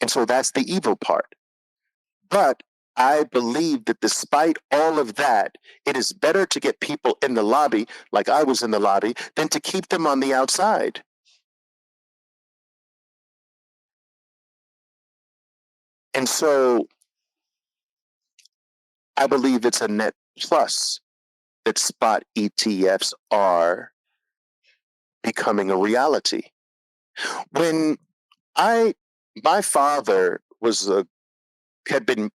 And so that's the evil part. But I believe that despite all of that, it is better to get people in the lobby, like I was in the lobby, than to keep them on the outside. And so I believe it's a net plus that spot ETFs are becoming a reality. When my father had been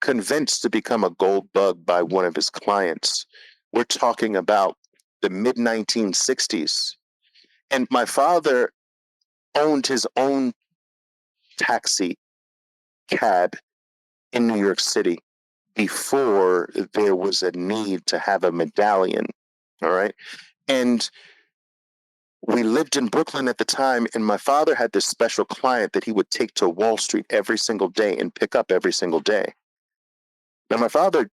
convinced to become a gold bug by one of his clients. We're talking about the mid 1960s. And my father owned his own taxi cab in New York City before there was a need to have a medallion. All right. And we lived in Brooklyn at the time, and my father had this special client that he would take to Wall Street every single day and pick up every single day. Now, my father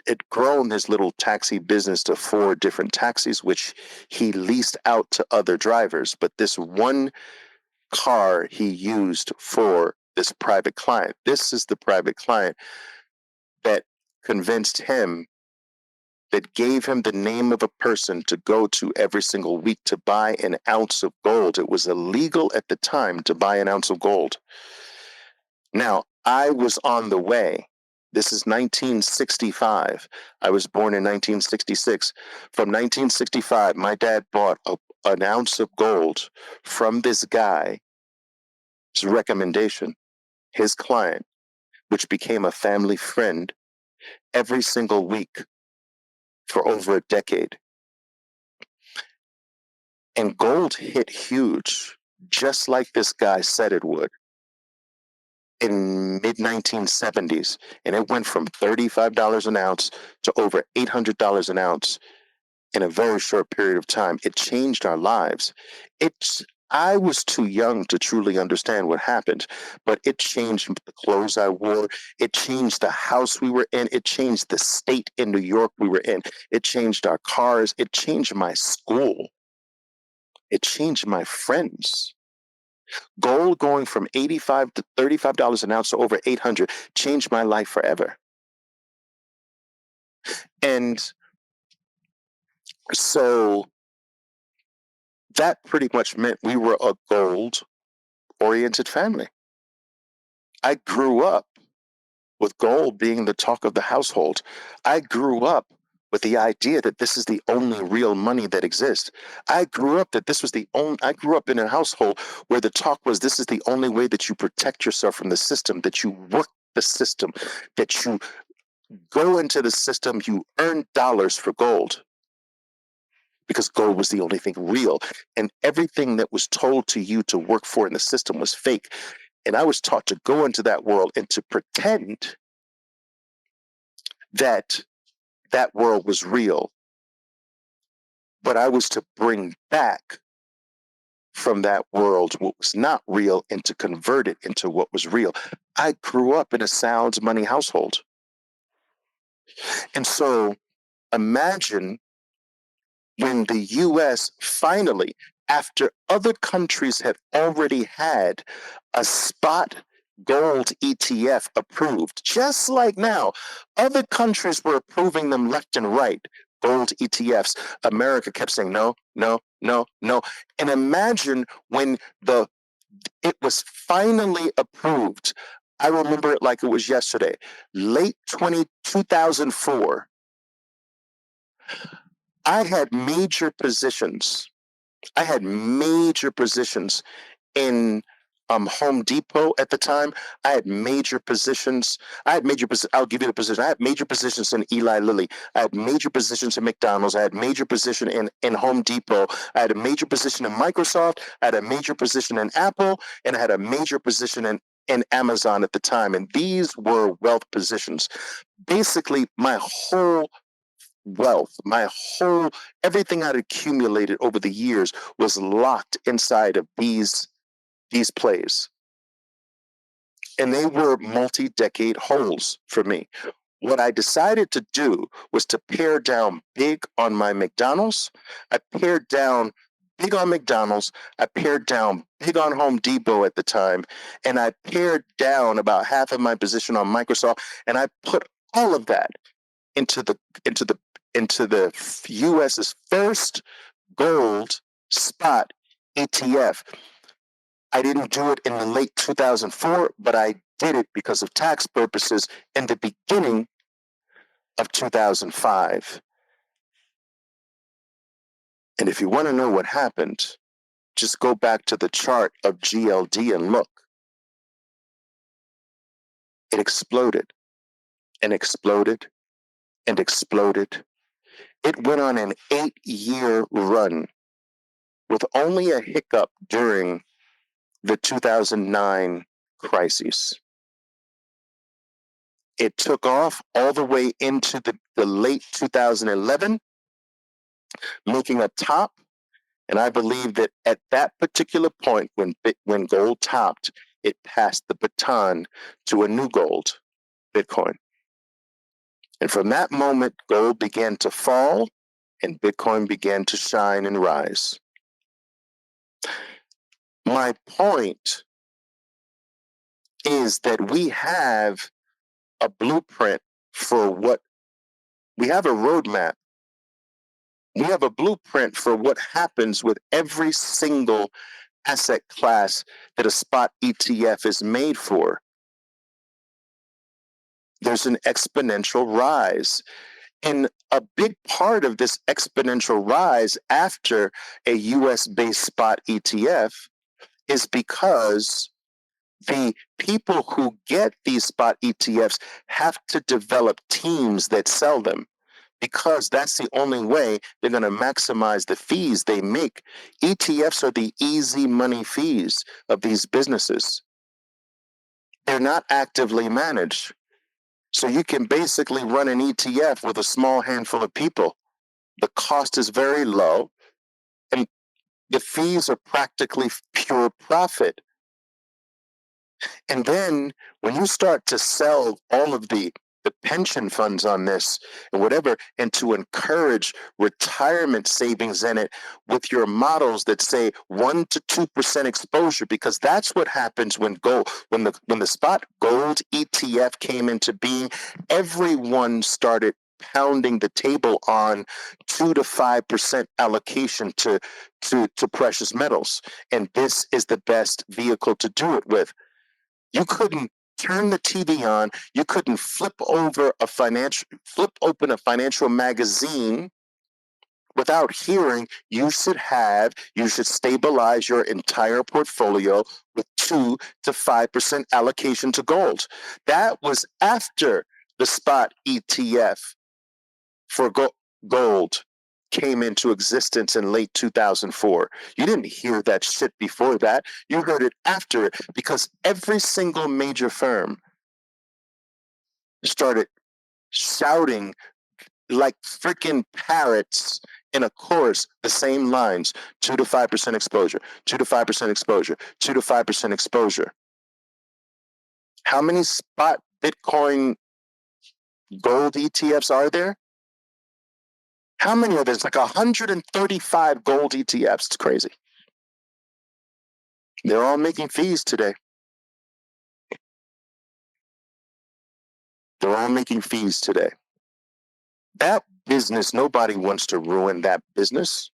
had grown his little taxi business to 4 different taxis, which he leased out to other drivers. But this one car he used for this private client. This is the private client that convinced him, that gave him the name of a person to go to every single week to buy an ounce of gold. It was illegal at the time to buy an ounce of gold. Now, I was on the way. This is 1965. I was born in 1966. From 1965, my dad bought an ounce of gold from this guy's recommendation, his client, which became a family friend, every single week for over a decade. And gold hit huge, just like this guy said it would, in mid 1970s. And it went from $35 an ounce to over $800 an ounce in a very short period of time. It changed our lives. I was too young to truly understand what happened, but it changed the clothes I wore. It changed the house we were in. It changed the state in New York we were in. It changed our cars. It changed my school. It changed my friends. Gold going from $85 to $35 an ounce to over 800 changed my life forever. And so that pretty much meant we were a gold oriented family. I grew up with gold being the talk of the household. I grew up with the idea that this is the only real money that exists. I grew up in a household where the talk was this is the only way that you protect yourself from the system, that you work the system, that you go into the system, you earn dollars for gold. Because gold was the only thing real. And everything that was told to you to work for in the system was fake. And I was taught to go into that world and to pretend that that world was real. But I was to bring back from that world what was not real and to convert it into what was real. I grew up in a sound money household. And so imagine when the US finally, after other countries had already had a spot gold ETF approved, just like now, other countries were approving them left and right, gold ETFs. America kept saying no, no, no, no. And imagine when it was finally approved. I remember it like it was yesterday, late 2004. I had major positions. I had major positions in Home Depot at the time. I had major positions. I'll give you the position. I had major positions in Eli Lilly. I had major positions in McDonald's. I had major position in Home Depot. I had a major position in Microsoft. I had a major position in Apple, and I had a major position in Amazon at the time. And these were wealth positions. Basically, my whole wealth, everything I'd accumulated over the years was locked inside of these plays. And they were multi-decade holes for me. What I decided to do was to pare down big on my McDonald's. I pared down big on McDonald's. I pared down big on Home Depot at the time. And I pared down about half of my position on Microsoft. And I put all of that into the US's first gold spot ETF. I didn't do it in the late 2004, but I did it because of tax purposes in the beginning of 2005. And if you want to know what happened, just go back to the chart of GLD and look. It exploded and exploded and exploded. It went on an 8-year run with only a hiccup during the 2009 crisis. It took off all the way into the late 2011, making a top. And I believe that at that particular point, when gold topped, it passed the baton to a new gold, Bitcoin. And from that moment, gold began to fall and Bitcoin began to shine and rise. My point is that we have a blueprint for we have a roadmap. We have a blueprint for what happens with every single asset class that a spot ETF is made for. There's an exponential rise. And a big part of this exponential rise after a US-based spot ETF is because the people who get these spot ETFs have to develop teams that sell them, because that's the only way they're going to maximize the fees they make. ETFs are the easy money fees of these businesses. They're not actively managed. So you can basically run an ETF with a small handful of people. The cost is very low. And The fees are practically pure profit. And then when you start to sell all of the pension funds on this and whatever, and to encourage retirement savings in it with your models that say 1 to 2% exposure, because that's what happens when the spot gold ETF came into being, everyone started pounding the table on 2 to 5% allocation to precious metals. And this is the best vehicle to do it with. You couldn't turn the TV on. You couldn't flip open a financial magazine without hearing you should stabilize your entire portfolio with 2 to 5% allocation to gold. That was after the spot ETF for gold came into existence in late 2004. You didn't hear that shit before that. You heard it after it, because every single major firm started shouting like freaking parrots in a chorus the same lines: 2 to 5% exposure, 2 to 5% exposure, 2 to 5% exposure. How many spot Bitcoin gold ETFs are there? How many are there? It's like 135 gold ETFs. It's crazy. They're all making fees today. They're all making fees today. That business, nobody wants to ruin that business.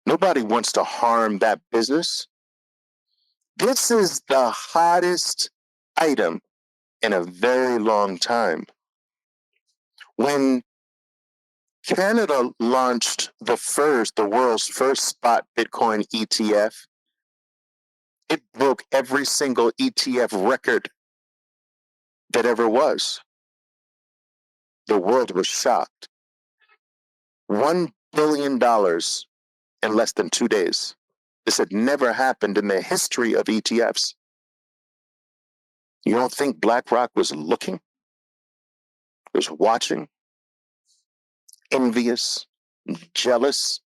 Nobody wants to harm that business. This is the hottest item in a very long time. When Canada launched the world's first spot Bitcoin ETF, it broke every single ETF record that ever was. The world was shocked. $1 billion in less than 2 days. This had never happened in the history of ETFs. You don't think BlackRock was looking, was watching, envious, jealous?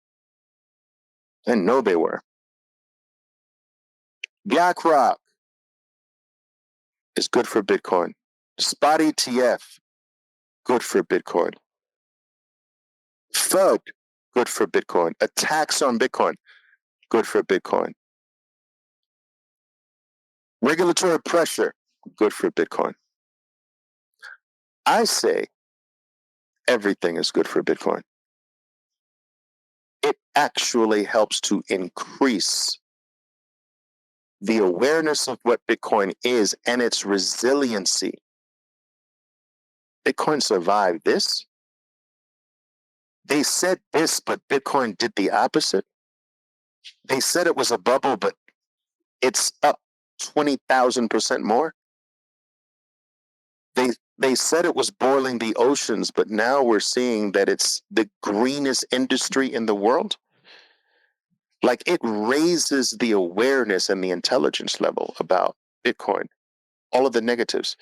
I know they were. BlackRock is good for Bitcoin. Spot ETF, good for Bitcoin. FUD, good for Bitcoin. A tax on Bitcoin, good for Bitcoin. Regulatory pressure, good for Bitcoin. I say everything is good for Bitcoin. It actually helps to increase the awareness of what Bitcoin is and its resiliency. Bitcoin survived this. They said this, but Bitcoin did the opposite. They said it was a bubble, but it's up 20,000% more. They said it was boiling the oceans, but now we're seeing that it's the greenest industry in the world. Like, it raises the awareness and the intelligence level about Bitcoin, all of the negatives.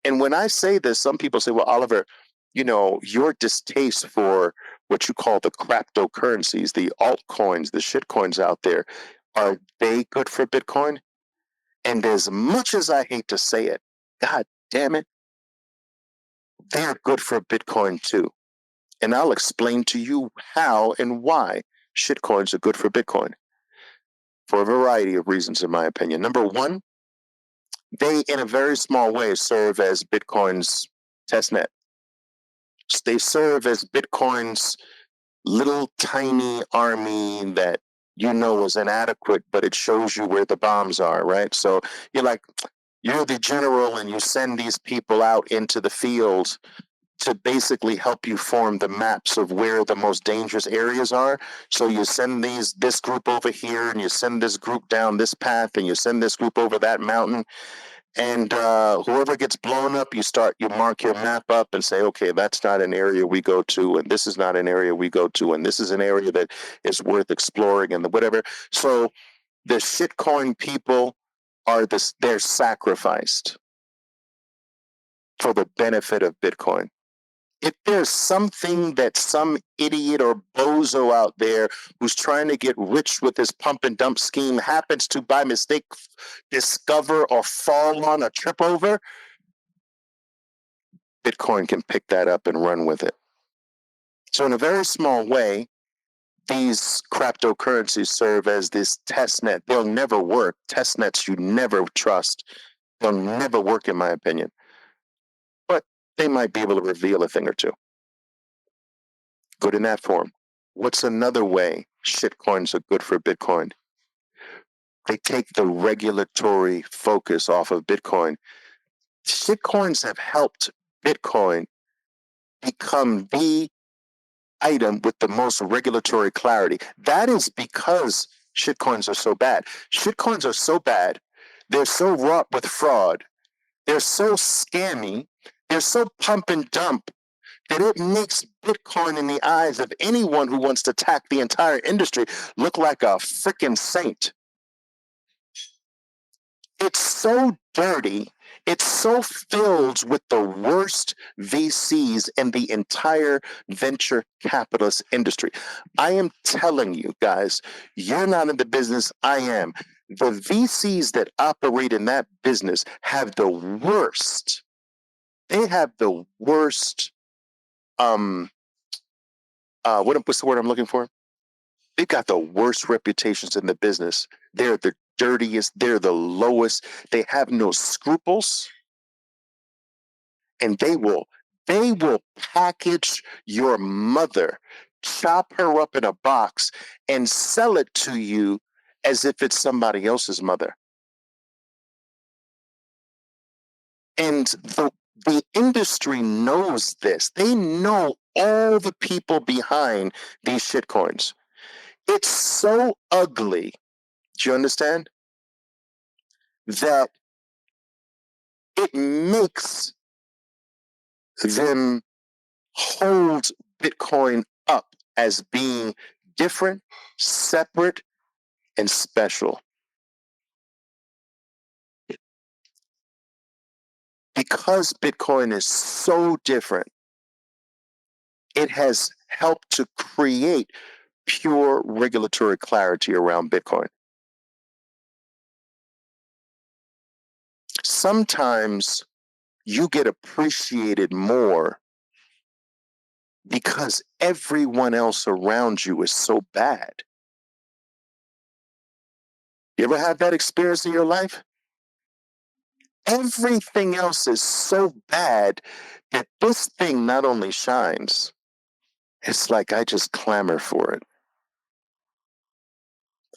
And when I say this, some people say, well, Oliver, your distaste for what you call the cryptocurrencies, the altcoins, the shitcoins out there, are they good for Bitcoin? And as much as I hate to say it, God damn it, they're good for Bitcoin too. And I'll explain to you how and why shitcoins are good for Bitcoin, for a variety of reasons, in my opinion. Number one, they, in a very small way, serve as Bitcoin's testnet. They serve as Bitcoin's little tiny army that is inadequate, but it shows you where the bombs are, right? So you're the general and you send these people out into the field to basically help you form the maps of where the most dangerous areas are. So you send this group over here, and you send this group down this path, and you send this group over that mountain. And whoever gets blown up, you mark your map up and say, okay, that's not an area we go to, and this is not an area we go to, and this is an area that is worth exploring, and whatever. So the shitcoin people they're sacrificed for the benefit of Bitcoin. If there's something that some idiot or bozo out there who's trying to get rich with this pump and dump scheme happens to by mistake discover or fall on or trip over, Bitcoin can pick that up and run with it. So in a very small way, these cryptocurrencies serve as this test net. They'll never work. Test nets you never trust. They'll never work, in my opinion. But they might be able to reveal a thing or two. Good in that form. What's another way shitcoins are good for Bitcoin? They take the regulatory focus off of Bitcoin. Shitcoins have helped Bitcoin become the item with the most regulatory clarity. That is because shitcoins are so bad. Shitcoins are so bad. They're so wrought with fraud. They're so scammy. They're so pump and dump that it makes Bitcoin in the eyes of anyone who wants to attack the entire industry look like a freaking saint. It's so dirty. It's so filled with the worst VCs in the entire venture capitalist industry. I am telling you guys, you're not in the business. I am. The VCs that operate in that business have the worst. They have the worst. What's the word I'm looking for? They've got the worst reputations in the business. They're the dirtiest. They're the lowest. They have no scruples, and they will package your mother, chop her up in a box, and sell it to you as if it's somebody else's mother. And the industry knows this. They know all the people behind these shitcoins. It's so ugly. Do you understand? That it makes them hold Bitcoin up as being different, separate, and special. Because Bitcoin is so different, it has helped to create pure regulatory clarity around Bitcoin. Sometimes you get appreciated more because everyone else around you is so bad. You ever had that experience in your life? Everything else is so bad that this thing not only shines, it's like I just clamor for it.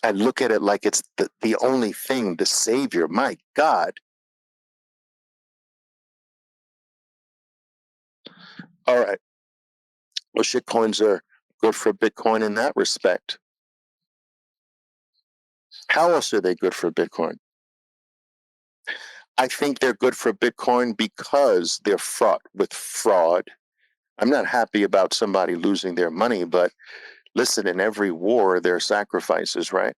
I look at it like it's the only thing, the savior. My God. All right. Well, shitcoins are good for Bitcoin in that respect. How else are they good for Bitcoin? I think they're good for Bitcoin because they're fraught with fraud. I'm not happy about somebody losing their money, but listen, in every war, there are sacrifices, right?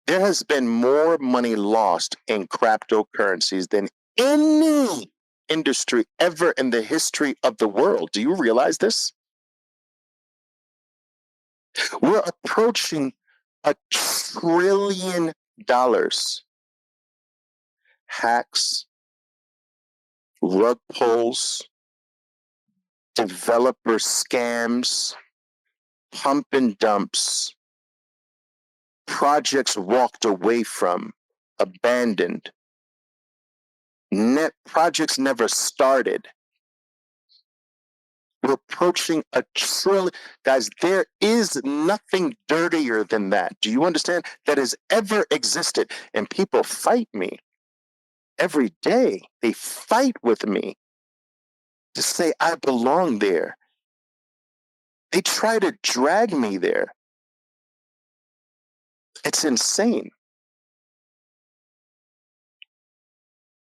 There has been more money lost in cryptocurrencies than any industry ever in the history of the world. Do you realize this? We're approaching $1 trillion. Hacks, rug pulls, developer scams, pump and dumps, projects walked away from, abandoned, projects never started. We're approaching $1 trillion. Guys, there is nothing dirtier than that. Do you understand? That has ever existed. And people fight me every day. They fight with me to say I belong there. They try to drag me there. It's insane.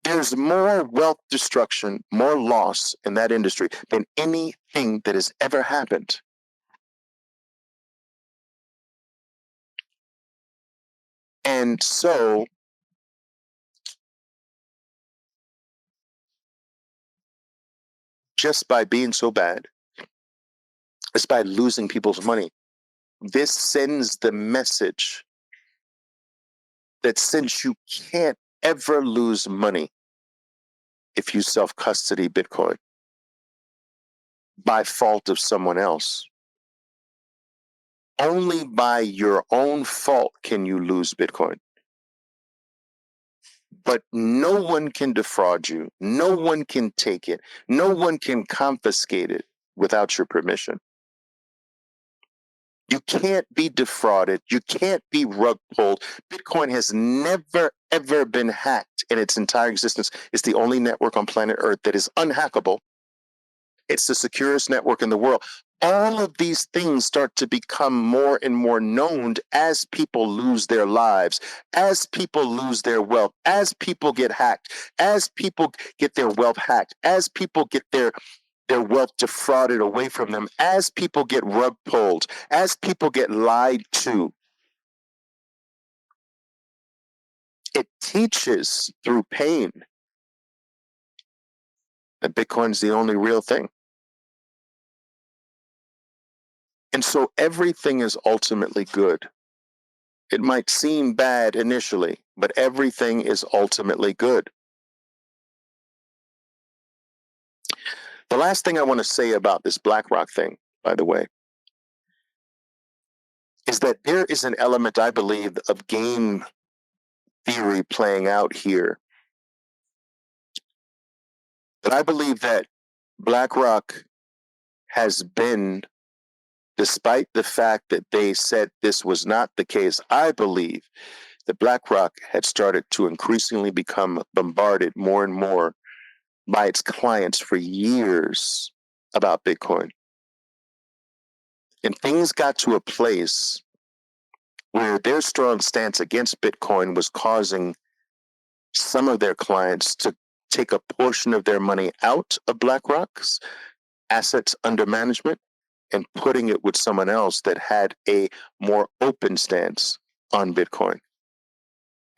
There's more wealth destruction, more loss in that industry than anything that has ever happened. And so just by being so bad. It's by losing people's money. This sends the message that since you can't ever lose money if you self-custody Bitcoin by fault of someone else, only by your own fault can you lose Bitcoin. But no one can defraud you. No one can take it. No one can confiscate it without your permission. You can't be defrauded. You can't be rug pulled. Bitcoin has never, ever been hacked in its entire existence. It's the only network on planet Earth that is unhackable. It's the securest network in the world. All of these things start to become more and more known as people lose their lives, as people lose their wealth, as people get hacked, as people get their wealth hacked, as people get their wealth defrauded away from them, as people get rug pulled, as people get lied to. It teaches through pain that Bitcoin's the only real thing. And so everything is ultimately good. It might seem bad initially, but everything is ultimately good. The last thing I want to say about this BlackRock thing, by the way, is that there is an element, I believe, of game theory playing out here. That I believe that BlackRock has been, despite the fact that they said this was not the case, I believe that BlackRock had started to increasingly become bombarded more and more by its clients for years about Bitcoin. And things got to a place where their strong stance against Bitcoin was causing some of their clients to take a portion of their money out of BlackRock's assets under management and putting it with someone else that had a more open stance on Bitcoin.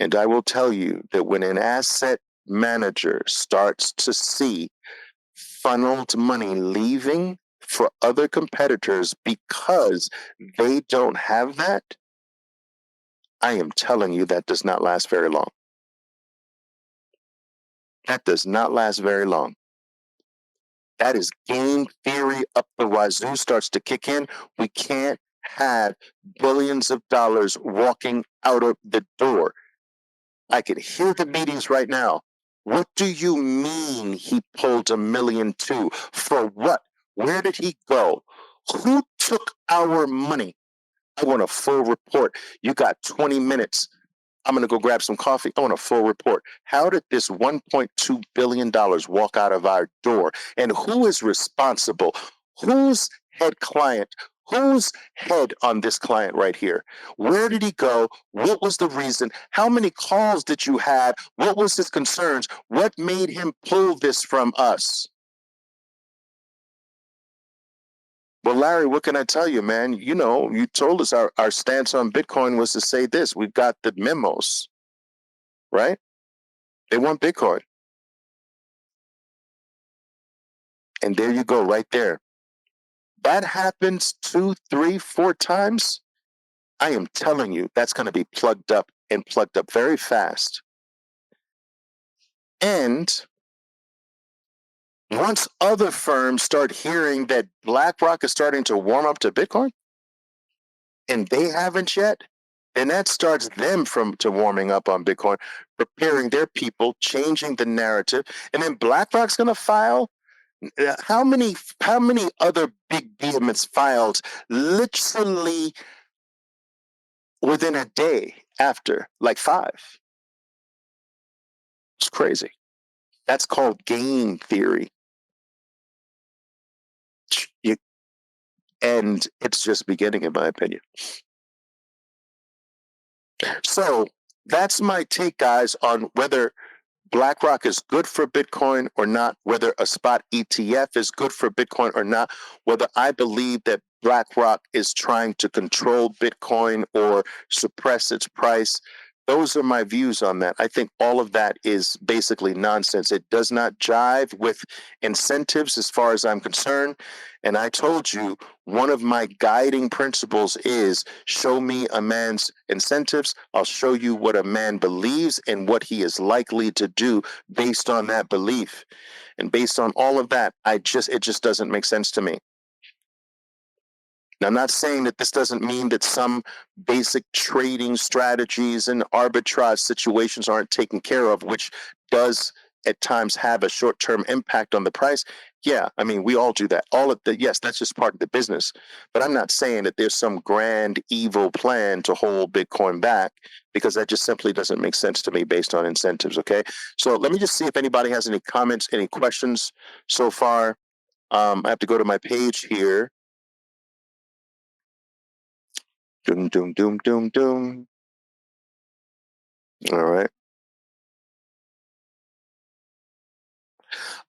And I will tell you that when an asset manager starts to see funneled money leaving for other competitors because they don't have that, I am telling you that does not last very long. That does not last very long. That is game theory up the wazoo starts to kick in. We can't have billions of dollars walking out of the door. I can hear the meetings right now. What do you mean he pulled $1 million too? For what? Where did he go? Who took our money? I want a full report. You got 20 minutes. I'm going to go grab some coffee. I want a full report. How did this $1.2 billion walk out of our door? And who is responsible? Whose head client? Whose head on this client right here? Where did he go? What was the reason? How many calls did you have? What was his concerns? What made him pull this from us? Well, Larry, what can I tell you, man? You know, you told us our stance on Bitcoin was to say this. We've got the memos, right? They want Bitcoin. And there you go, right there. That happens 2, 3, 4 times. I am telling you, that's going to be plugged up and plugged up very fast. And once other firms start hearing that BlackRock is starting to warm up to Bitcoin, and they haven't yet, then that starts them to warming up on Bitcoin, preparing their people, changing the narrative, and then BlackRock's going to file. How many other big behemoths filed literally within a day after, like 5? It's crazy. That's called game theory. And it's just beginning, in my opinion. So that's my take, guys, on whether BlackRock is good for Bitcoin or not, whether a spot ETF is good for Bitcoin or not, whether I believe that BlackRock is trying to control Bitcoin or suppress its price. Those are my views on that. I think all of that is basically nonsense. It does not jive with incentives as far as I'm concerned. And I told you, one of my guiding principles is show me a man's incentives. I'll show you what a man believes and what he is likely to do based on that belief. And based on all of that, it just doesn't make sense to me. Now, I'm not saying that this doesn't mean that some basic trading strategies and arbitrage situations aren't taken care of, which does at times have a short-term impact on the price. Yeah, I mean, we all do that. All of the, yes, that's just part of the business. But I'm not saying that there's some grand evil plan to hold Bitcoin back, because that just simply doesn't make sense to me based on incentives. Okay, so let me just see if anybody has any comments, any questions so far. I have to go to my page here. Doom, doom, doom, doom, doom. All right.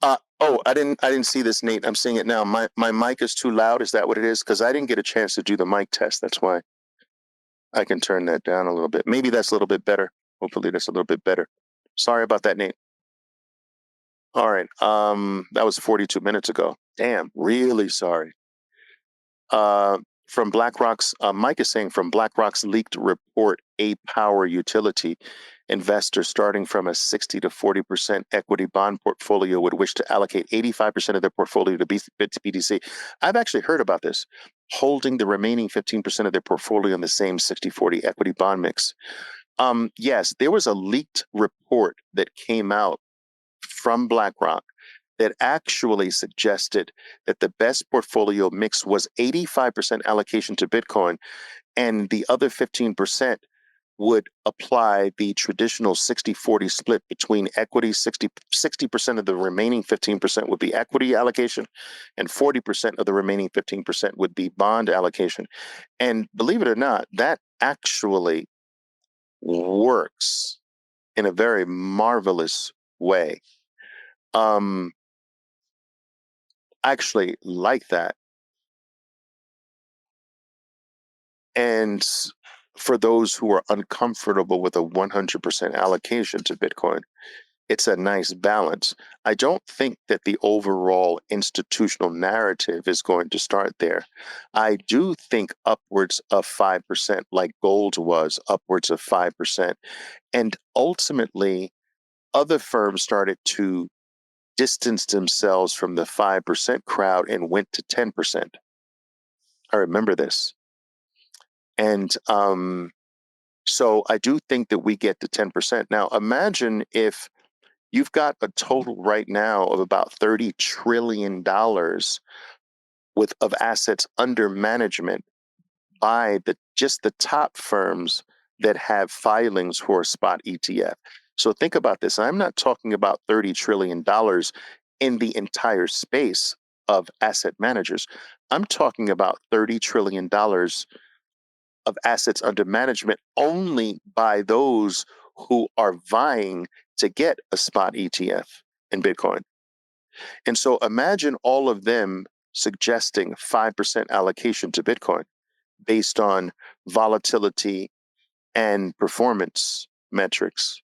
I didn't see this, Nate. I'm seeing it now. My mic is too loud. Is that what it is? Because I didn't get a chance to do the mic test. That's why. I can turn that down a little bit. Maybe that's a little bit better. Hopefully that's a little bit better. Sorry about that, Nate. All right. That was 42 minutes ago. Damn, really sorry. From BlackRock's, Mike is saying, from BlackRock's leaked report, a power utility investor starting from a 60 to 40% equity bond portfolio would wish to allocate 85% of their portfolio to BTC. I've actually heard about this, holding the remaining 15% of their portfolio in the same 60-40 equity bond mix. Yes, there was a leaked report that came out from BlackRock that actually suggested that the best portfolio mix was 85% allocation to Bitcoin, and the other 15% would apply the traditional 60-40 split between equity. 60% of the remaining 15% would be equity allocation, and 40% of the remaining 15% would be bond allocation. And believe it or not, that actually works in a very marvelous way. I actually like that. And for those who are uncomfortable with a 100% allocation to Bitcoin, it's a nice balance. I don't think that the overall institutional narrative is going to start there. I do think upwards of 5%, like gold was, upwards of 5%. And ultimately, other firms started to distance themselves from the 5% crowd and went to 10%. I remember this. And so I do think that we get to 10%. Now, imagine if you've got a total right now of about $30 trillion of assets under management by just the top firms that have filings for a spot ETF. So think about this. I'm not talking about $30 trillion in the entire space of asset managers. I'm talking about $30 trillion of assets under management only by those who are vying to get a spot ETF in Bitcoin. And so imagine all of them suggesting 5% allocation to Bitcoin based on volatility and performance metrics.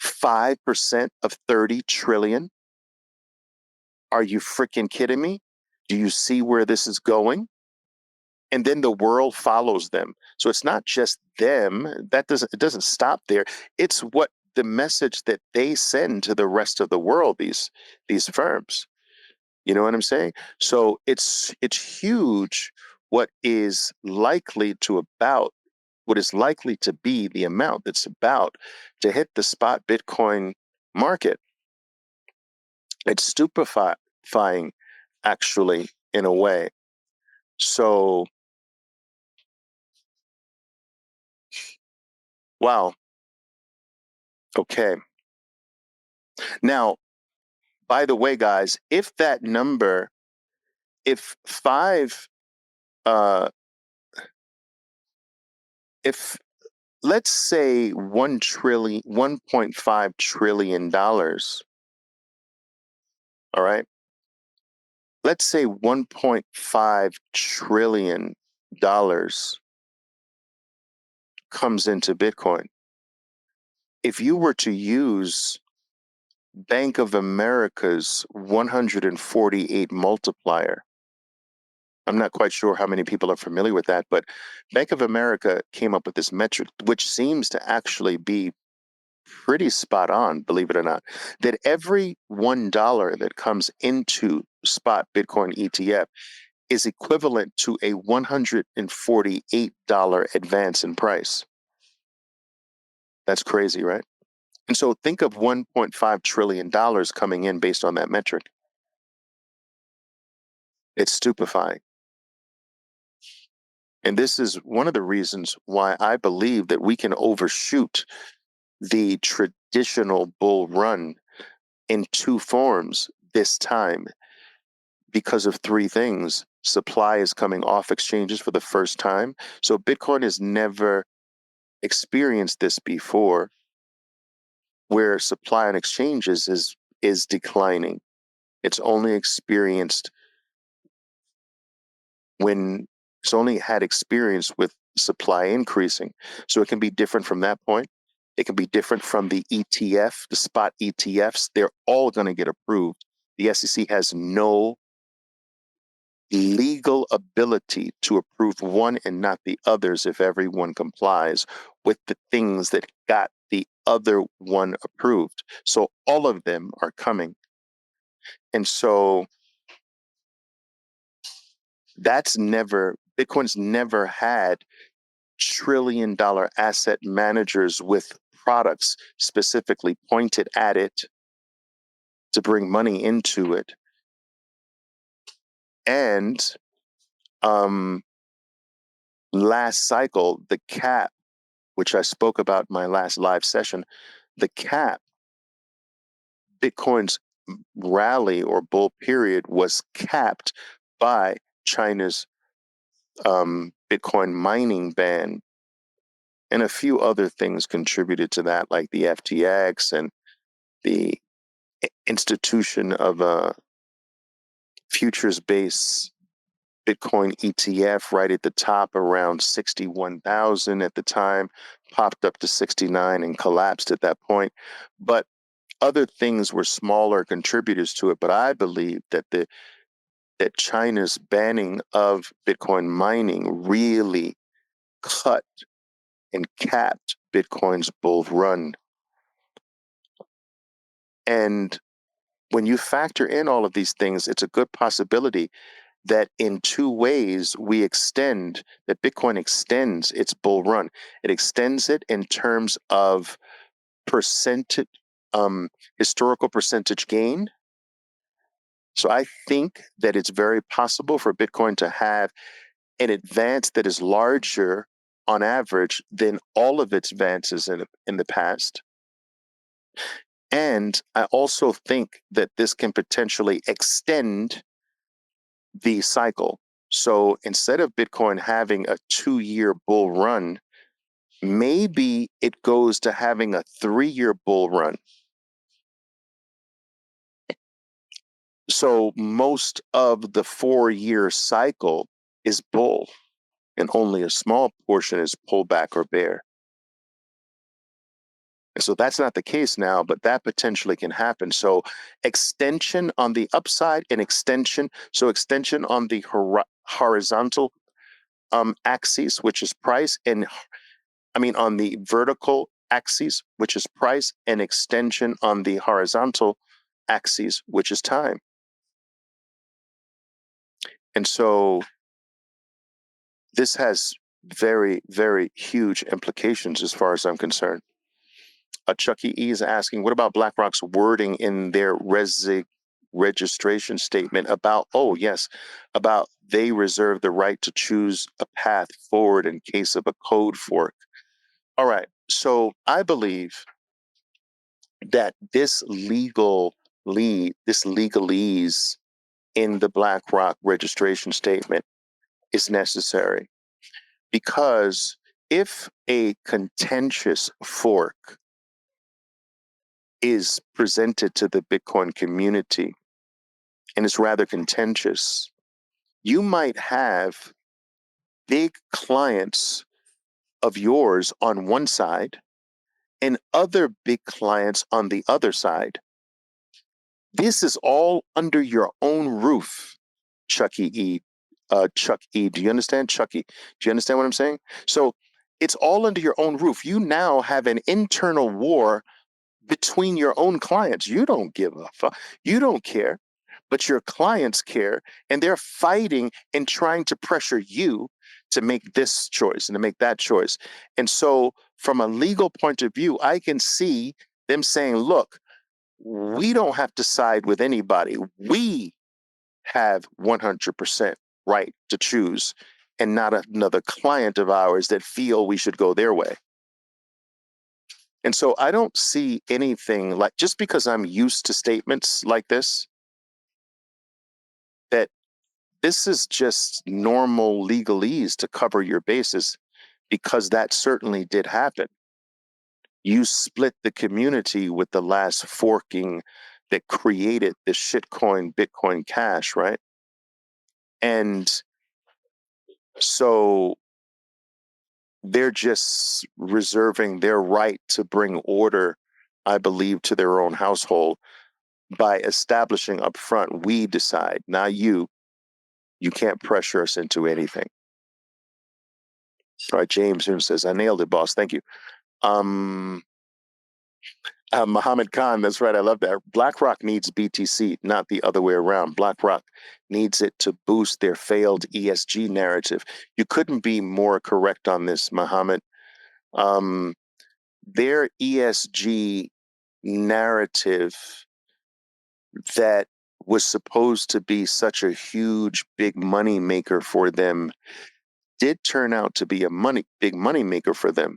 5% of 30 trillion? Are you freaking kidding me? Do you see where this is going? And then the world follows them. So it's not just them. It doesn't stop there. It's what the message that they send to the rest of the world, these firms. You know what I'm saying? So it's huge what is likely to be the amount that's about to hit the spot Bitcoin market. It's stupefying, actually, in a way. So, wow. Okay. Now, by the way, guys, if that number, if if let's say 1.5 trillion dollars, all right, let's say 1.5 trillion dollars comes into Bitcoin. if you were to use Bank of America's 148 multiplier, I'm not quite sure how many people are familiar with that, but Bank of America came up with this metric, which seems to actually be pretty spot on, believe it or not, that every $1 that comes into spot Bitcoin ETF is equivalent to a $148 advance in price. That's crazy, right? And so think of $1.5 trillion coming in based on that metric. It's stupefying. And this is one of the reasons why I believe that we can overshoot the traditional bull run in two forms this time because of three things. Supply is coming off exchanges for the first time. So Bitcoin has never experienced this before, where supply on exchanges is declining. It's only experienced when it's only had experience with supply increasing. So it can be different from that point. It can be different from the ETF, the spot ETFs. They're all going to get approved. The SEC has no legal ability to approve one and not the others if everyone complies with the things that got the other one approved. So all of them are coming. And so Bitcoin's never had trillion-dollar asset managers with products specifically pointed at it to bring money into it. And last cycle, the cap, which I spoke about in my last live session, the cap, Bitcoin's rally or bull period was capped by China's Bitcoin mining ban. And a few other things contributed to that, like the FTX and the institution of a futures-based Bitcoin ETF right at the top around 61,000 at the time, popped up to 69 and collapsed at that point. But other things were smaller contributors to it. But I believe that that China's banning of Bitcoin mining really cut and capped Bitcoin's bull run. And when you factor in all of these things, it's a good possibility that in two ways that Bitcoin extends its bull run. It extends it in terms of percentage, historical percentage gain. So I think that it's very possible for Bitcoin to have an advance that is larger on average than all of its advances in the past. And I also think that this can potentially extend the cycle. So instead of Bitcoin having a 2-year bull run, maybe it goes to having a 3-year bull run. So most of the 4-year cycle is bull, and only a small portion is pullback or bear. And so that's not the case now, but that potentially can happen. So extension on the upside and extension on the horizontal axis, which is price, and on the vertical axis, which is price, and extension on the horizontal axis, which is time. And so this has very, very huge implications as far as I'm concerned. Chucky E is asking, what about BlackRock's wording in their registration statement about they reserve the right to choose a path forward in case of a code fork? All right. So I believe that this legalese in the BlackRock registration statement is necessary, because if a contentious fork is presented to the Bitcoin community and is rather contentious, you might have big clients of yours on one side and other big clients on the other side. This is all under your own roof, Chucky E. Chuck E. Do you understand, Chucky? Do you understand what I'm saying? So it's all under your own roof. You now have an internal war between your own clients. You don't give a fuck. You don't care, but your clients care, and they're fighting and trying to pressure you to make this choice and to make that choice. And so, from a legal point of view, I can see them saying, look, we don't have to side with anybody. We have 100% right to choose, and not another client of ours that feel we should go their way. And so I don't see anything like, just because I'm used to statements like this, that this is just normal legalese to cover your bases, because that certainly did happen. You split the community with the last forking that created the shitcoin Bitcoin Cash, right? And so they're just reserving their right to bring order, I believe, to their own household by establishing up front, we decide, not you. You can't pressure us into anything. All right, James here says, I nailed it, boss. Thank you. Muhammad Khan, that's right. I love that. BlackRock needs BTC, not the other way around. BlackRock needs it to boost their failed ESG narrative. You couldn't be more correct on this, Muhammad. Their ESG narrative that was supposed to be such a huge, big money maker for them did turn out to be a big money maker for them.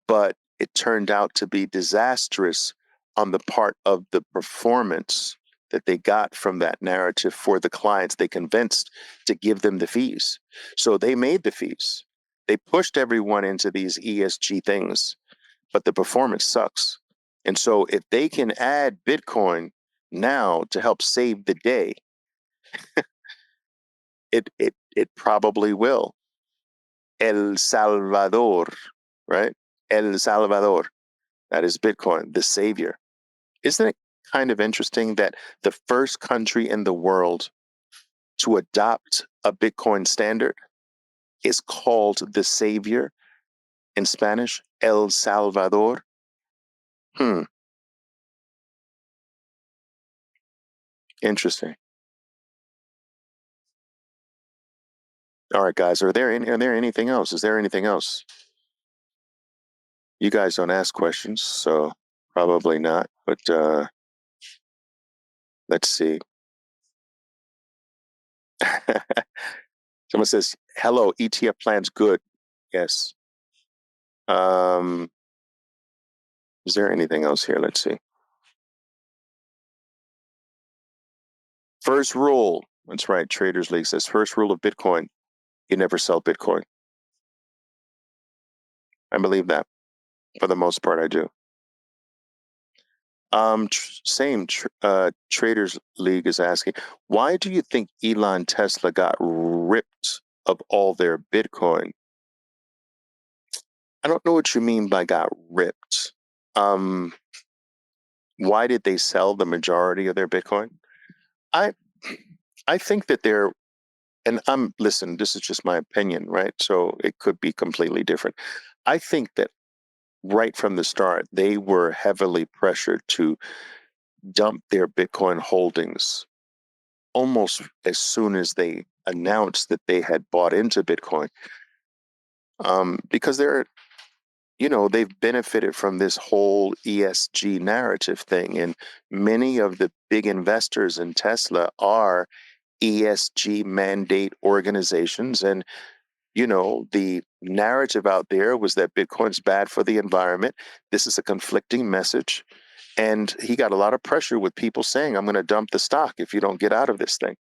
But it turned out to be disastrous on the part of the performance that they got from that narrative for the clients they convinced to give them the fees. So they made the fees. They pushed everyone into these ESG things, but the performance sucks. And so if they can add Bitcoin now to help save the day, it probably will. El Salvador, right? El Salvador. That is Bitcoin, the savior. Isn't it kind of interesting that the first country in the world to adopt a Bitcoin standard is called the savior in Spanish, El Salvador? Interesting. All right, guys, are there anything else? Is there anything else? You guys don't ask questions, so probably not, but let's see. Someone says, hello, ETF plan's good. Yes. Is there anything else here? Let's see. First rule. That's right. Traders League says, first rule of Bitcoin, you never sell Bitcoin. I believe that. For the most part, I do. Traders League is asking, why do you think Elon Tesla got ripped of all their Bitcoin? I don't know what you mean by got ripped. Why did they sell the majority of their Bitcoin? I think that they're, and listen, this is just my opinion, right? So it could be completely different. I think that right from the start, they were heavily pressured to dump their Bitcoin holdings almost as soon as they announced that they had bought into Bitcoin, because they've benefited from this whole ESG narrative thing, and many of the big investors in Tesla are ESG mandate organizations, and the narrative out there was that Bitcoin's bad for the environment. This is a conflicting message. And he got a lot of pressure with people saying, I'm going to dump the stock if you don't get out of this thing.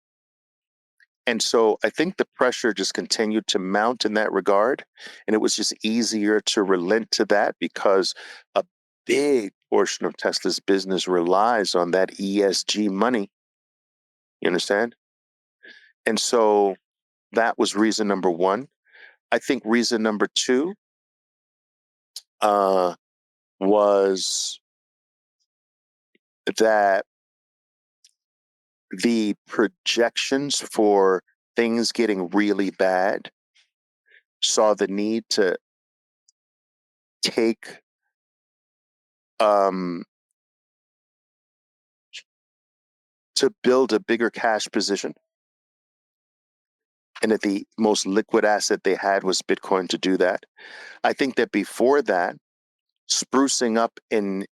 And so I think the pressure just continued to mount in that regard. And it was just easier to relent to that because a big portion of Tesla's business relies on that ESG money. You understand? And so that was reason number one. I think reason number two, was that the projections for things getting really bad saw the need to take to build a bigger cash position, and that the most liquid asset they had was Bitcoin to do that. I think that before that, sprucing up in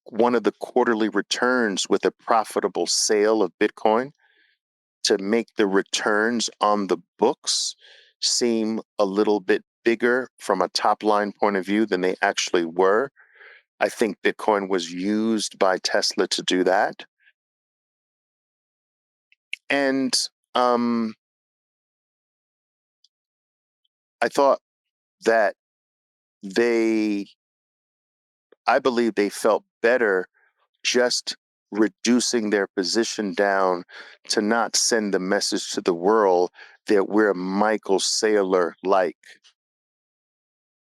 one of the quarterly returns with a profitable sale of Bitcoin to make the returns on the books seem a little bit bigger from a top line point of view than they actually were. I think Bitcoin was used by Tesla to do that. And I thought that I believe they felt better just reducing their position down to not send the message to the world that we're Michael Saylor like.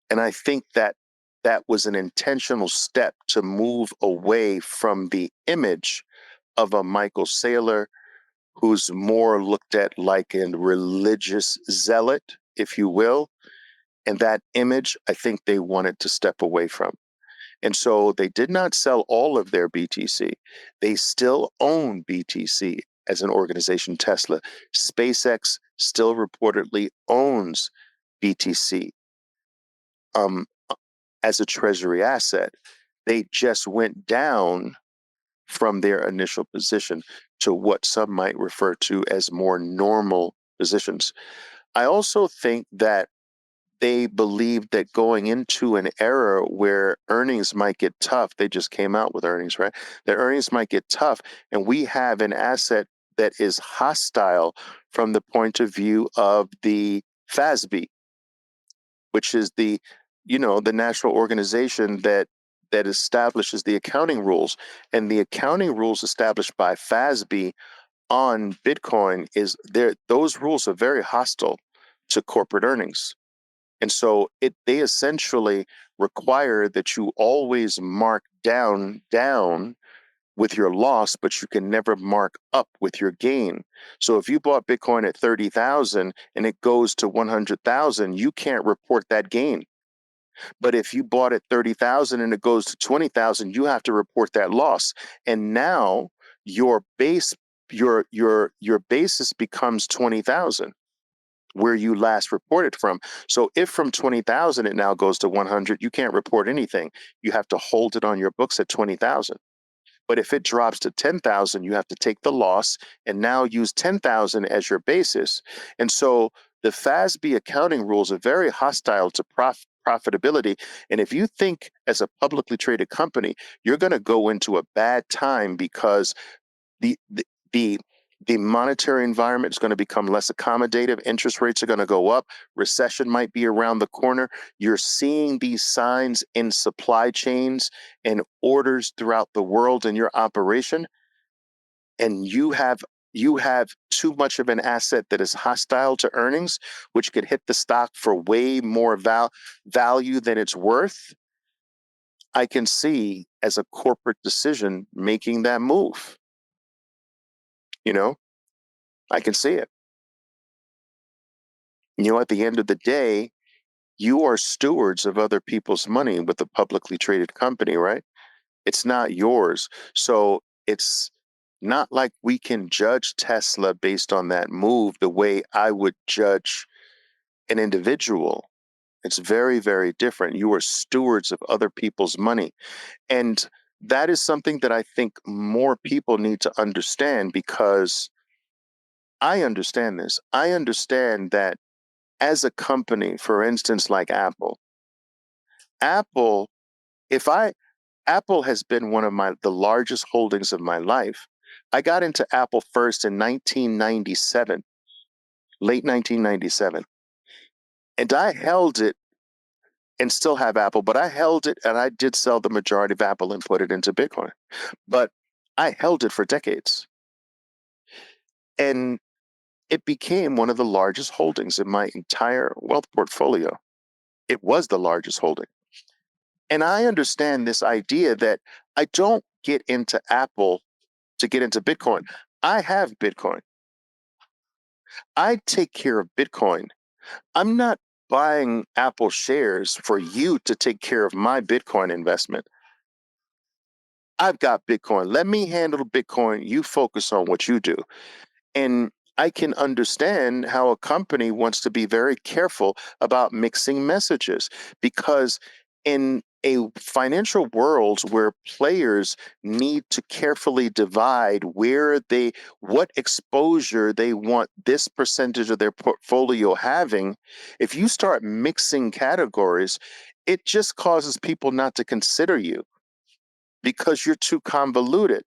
And I think that that was an intentional step to move away from the image of a Michael Saylor who's more looked at like a religious zealot, if you will. And that image, I think they wanted to step away from. And so they did not sell all of their BTC. They still own BTC as an organization, Tesla. SpaceX still reportedly owns BTC as a treasury asset. They just went down from their initial position to what some might refer to as more normal positions. I also think that they believed that going into an era where earnings might get tough, they just came out with earnings, right? That earnings might get tough, and we have an asset that is hostile from the point of view of the FASB, which is the national organization that establishes the accounting rules. And the accounting rules established by FASB on Bitcoin those rules are very hostile to corporate earnings. And so they essentially require that you always mark down with your loss, but you can never mark up with your gain. So if you bought Bitcoin at 30,000 and it goes to 100,000, you can't report that gain. But if you bought at 30,000 and it goes to 20,000, you have to report that loss. And now your basis becomes 20,000 where you last reported from. So if from 20,000 it now goes to 100, you can't report anything. You have to hold it on your books at 20,000. But if it drops to 10,000, you have to take the loss and now use 10,000 as your basis. And so the FASB accounting rules are very hostile to profitability. And if you think as a publicly traded company, you're going to go into a bad time because the monetary environment is going to become less accommodative. Interest rates are going to go up. Recession might be around the corner. You're seeing these signs in supply chains and orders throughout the world in your operation. And you have too much of an asset that is hostile to earnings, which could hit the stock for way more value than it's worth. I can see as a corporate decision making that move. I can see it. At the end of the day, you are stewards of other people's money with a publicly traded company, right? It's not yours. So it's not like we can judge Tesla based on that move the way I would judge an individual. It's very, very different. You are stewards of other people's money. And that is something that I think more people need to understand, because I understand this. I understand that as a company, for instance, like Apple, Apple, Apple has been one of the largest holdings of my life. I got into Apple first in 1997, late 1997. And I held it and still have Apple, but I held it and I did sell the majority of Apple and put it into Bitcoin. But I held it for decades. And it became one of the largest holdings in my entire wealth portfolio. It was the largest holding. And I understand this idea that I don't get into Apple to get into Bitcoin. I have Bitcoin. I take care of Bitcoin. I'm not buying Apple shares for you to take care of my Bitcoin investment. I've got Bitcoin. Let me handle Bitcoin. You focus on what you do. And I can understand how a company wants to be very careful about mixing messages, because in a financial world where players need to carefully divide what exposure they want this percentage of their portfolio having, if you start mixing categories, it just causes people not to consider you because you're too convoluted.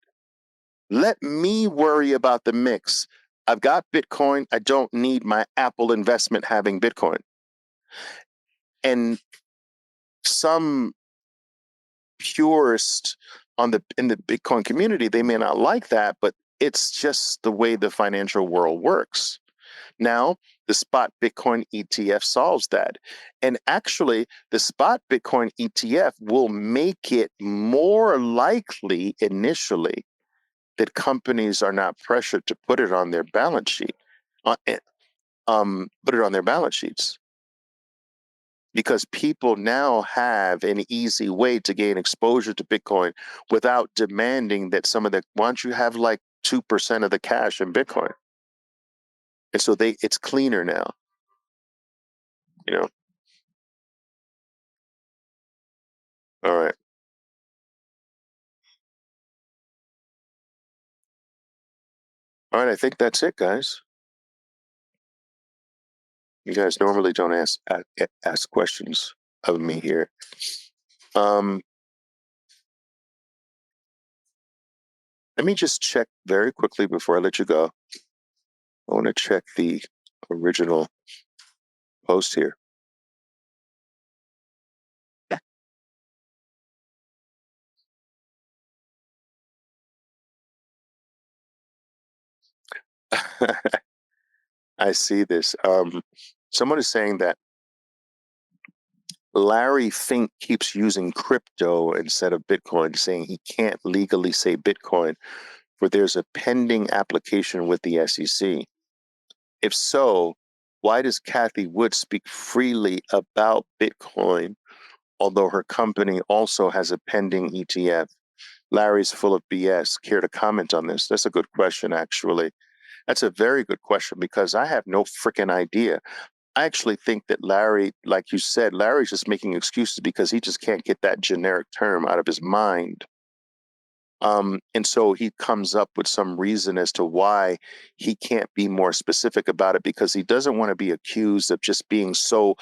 Let me worry about the mix. I've got Bitcoin. I don't need my Apple investment having Bitcoin. And some purist in the Bitcoin community, they may not like that, but it's just the way the financial world works. Now, the spot Bitcoin ETF solves that. And actually, the spot Bitcoin ETF will make it more likely initially that companies are not pressured to put it on their balance sheet, uh, eh, put it on their balance sheets, because people now have an easy way to gain exposure to Bitcoin without demanding that why don't you have like 2% of the cash in Bitcoin? And so it's cleaner now, you know? All right. All right. I think that's it, guys. You guys normally don't ask questions of me here. Let me just check very quickly before I let you go. I want to check the original post here. I see this. Someone is saying that Larry Fink keeps using crypto instead of Bitcoin, saying he can't legally say Bitcoin, for there's a pending application with the SEC. If so, why does Kathy Wood speak freely about Bitcoin, although her company also has a pending ETF? Larry's full of BS. Care to comment on this? That's a good question, actually. That's a very good question, because I have no freaking idea. I actually think that Larry, like you said, Larry's just making excuses because he just can't get that generic term out of his mind. And so he comes up with some reason as to why he can't be more specific about it, because he doesn't want to be accused of just being so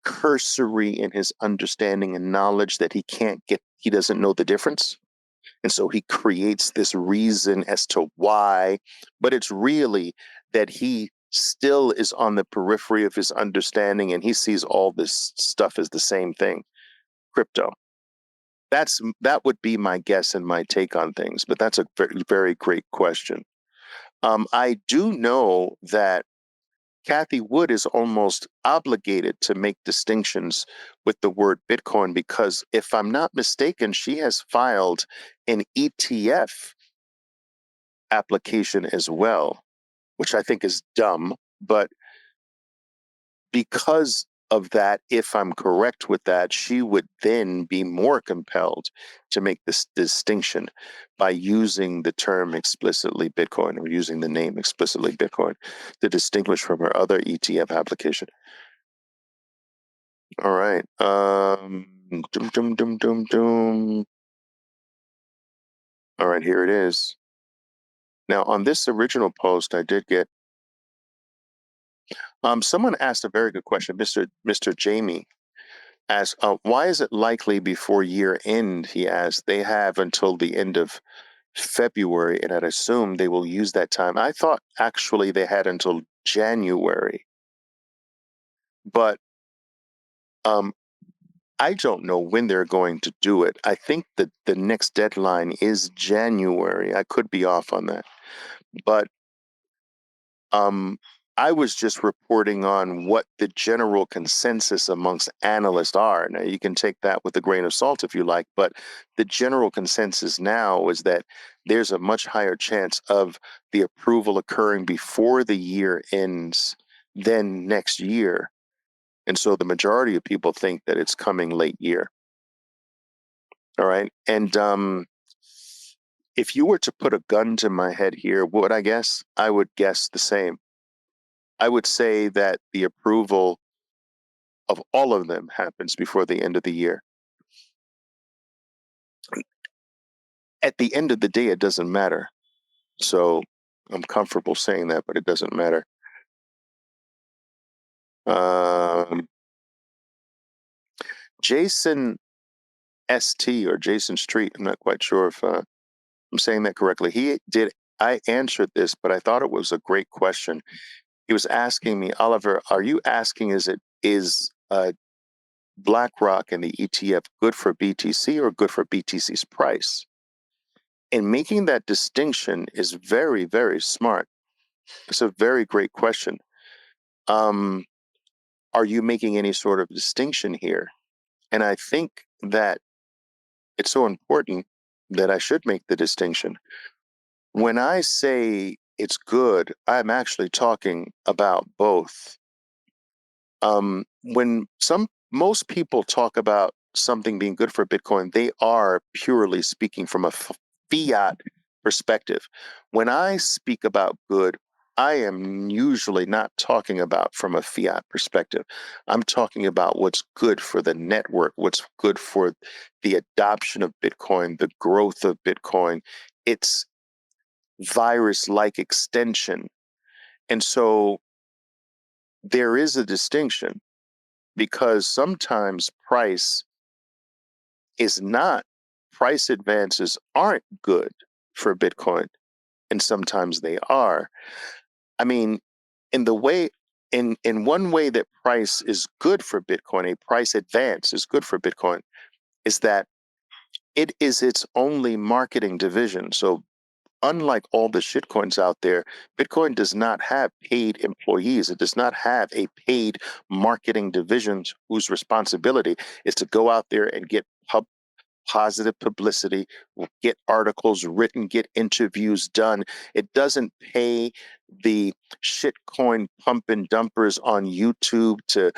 cursory in his understanding and knowledge that he doesn't know the difference. And so he creates this reason as to why, but it's really that he still is on the periphery of his understanding and he sees all this stuff as the same thing, crypto. That would be my guess and my take on things, but that's a very, very great question. I do know that Kathy Wood is almost obligated to make distinctions with the word Bitcoin, because if I'm not mistaken, she has filed an ETF application as well, which I think is dumb. But because of that, if I'm correct with that, she would then be more compelled to make this distinction by using the term explicitly Bitcoin, or using the name explicitly Bitcoin, to distinguish from her other ETF application. All right. Doom, doom, doom, doom, doom. All right, here it is. Now, on this original post, I did get someone asked a very good question. Mr. Jamie asked, why is it likely before year end? He asked. They have until the end of February, and I'd assume they will use that time. I thought actually they had until January, but I don't know when they're going to do it. I think that the next deadline is January. I could be off on that, but I was just reporting on what the general consensus amongst analysts are. Now, you can take that with a grain of salt if you like, but the general consensus now is that there's a much higher chance of the approval occurring before the year ends than next year. And so the majority of people think that it's coming late year. All right. And if you were to put a gun to my head here, what would I guess? I would guess the same. I would say that the approval of all of them happens before the end of the year. At the end of the day, it doesn't matter. So I'm comfortable saying that, but it doesn't matter. Jason ST or Jason Street, I'm not quite sure if I'm saying that correctly. I answered this, but I thought it was a great question. He was asking me, Oliver, are you asking is BlackRock and the ETF good for BTC or good for BTC's price? And making that distinction is very, very smart. It's a very great question. Are you making any sort of distinction here? And I think that it's so important that I should make the distinction. When I say it's good, I'm actually talking about both. When most people talk about something being good for Bitcoin, they are purely speaking from a fiat perspective. When I speak about good, I am usually not talking about from a fiat perspective. I'm talking about what's good for the network, what's good for the adoption of Bitcoin, the growth of Bitcoin, its virus-like extension. And so there is a distinction, because sometimes price advances aren't good for Bitcoin, and sometimes they are. I mean, in one way that price is good for Bitcoin, a price advance is good for Bitcoin, is that it is its only marketing division. So unlike all the shitcoins out there, Bitcoin does not have paid employees. It does not have a paid marketing division whose responsibility is to go out there and get positive publicity, get articles written, get interviews done. It doesn't pay the shitcoin pump and dumpers on YouTube to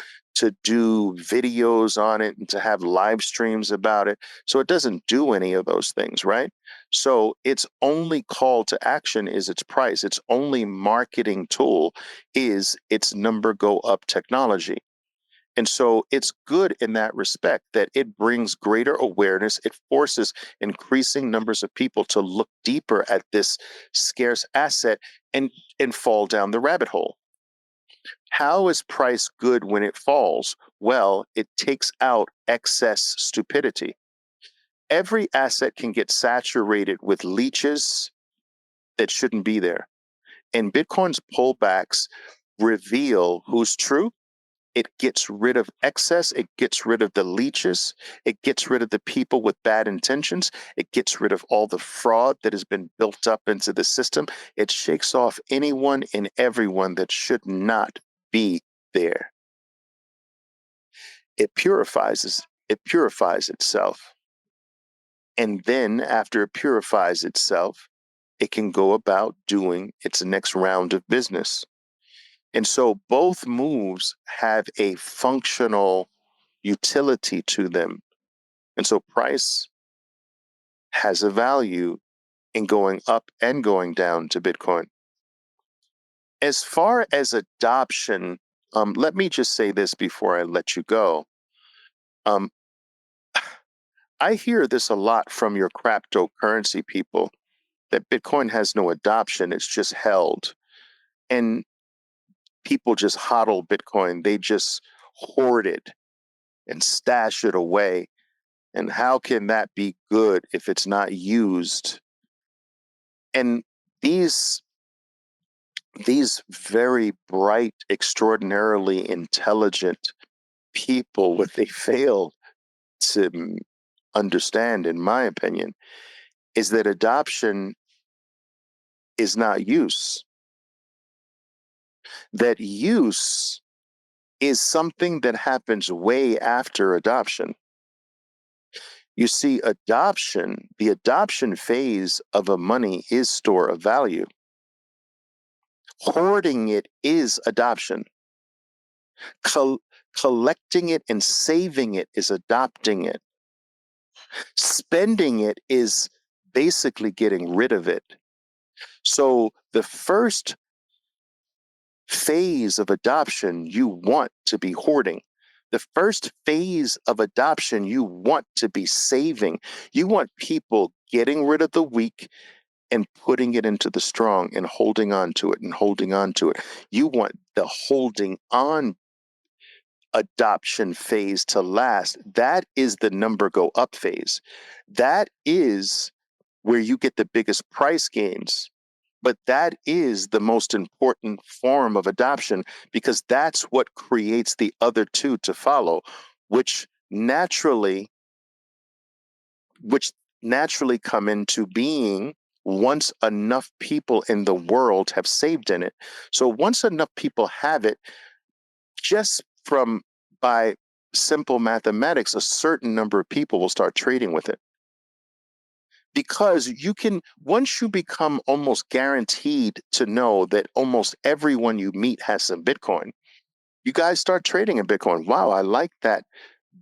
do videos on it and to have live streams about it. So it doesn't do any of those things, right? So its only call to action is its price. Its only marketing tool is its number go up technology. And so it's good in that respect, that it brings greater awareness. It forces increasing numbers of people to look deeper at this scarce asset and fall down the rabbit hole. How is price good when it falls? Well, it takes out excess stupidity. Every asset can get saturated with leeches that shouldn't be there. And Bitcoin's pullbacks reveal who's true. It gets rid of excess. It gets rid of the leeches. It gets rid of the people with bad intentions. It gets rid of all the fraud that has been built up into the system. It shakes off anyone and everyone that should not be there. It purifies itself. And then after it purifies itself, it can go about doing its next round of business. And so both moves have a functional utility to them. And so price has a value in going up and going down to Bitcoin. As far as adoption, let me just say this before I let you go. I hear this a lot from your cryptocurrency people, that Bitcoin has no adoption, it's just held. And people just hodl Bitcoin, they just hoard it and stash it away. And how can that be good if it's not used? And these very bright, extraordinarily intelligent people, what they fail to understand, in my opinion, is that adoption is not use. that use is something that happens way after adoption. You see, the adoption phase of a money is store of value. Hoarding it is adoption. Collecting it and saving it is adopting it. Spending it is basically getting rid of it. So the first phase of adoption, you want to be hoarding. The first phase of adoption, you want to be saving. You want people getting rid of the weak and putting it into the strong and holding on to it and holding on to it. You want the holding on adoption phase to last. That is the number go up phase. That is where you get the biggest price gains. But that is the most important form of adoption because that's what creates the other two to follow, which naturally come into being once enough people in the world have saved in it. So once enough people have it, just from by simple mathematics, a certain number of people will start trading with it. Because you can, once you become almost guaranteed to know that almost everyone you meet has some Bitcoin, you guys start trading in Bitcoin. Wow, I like that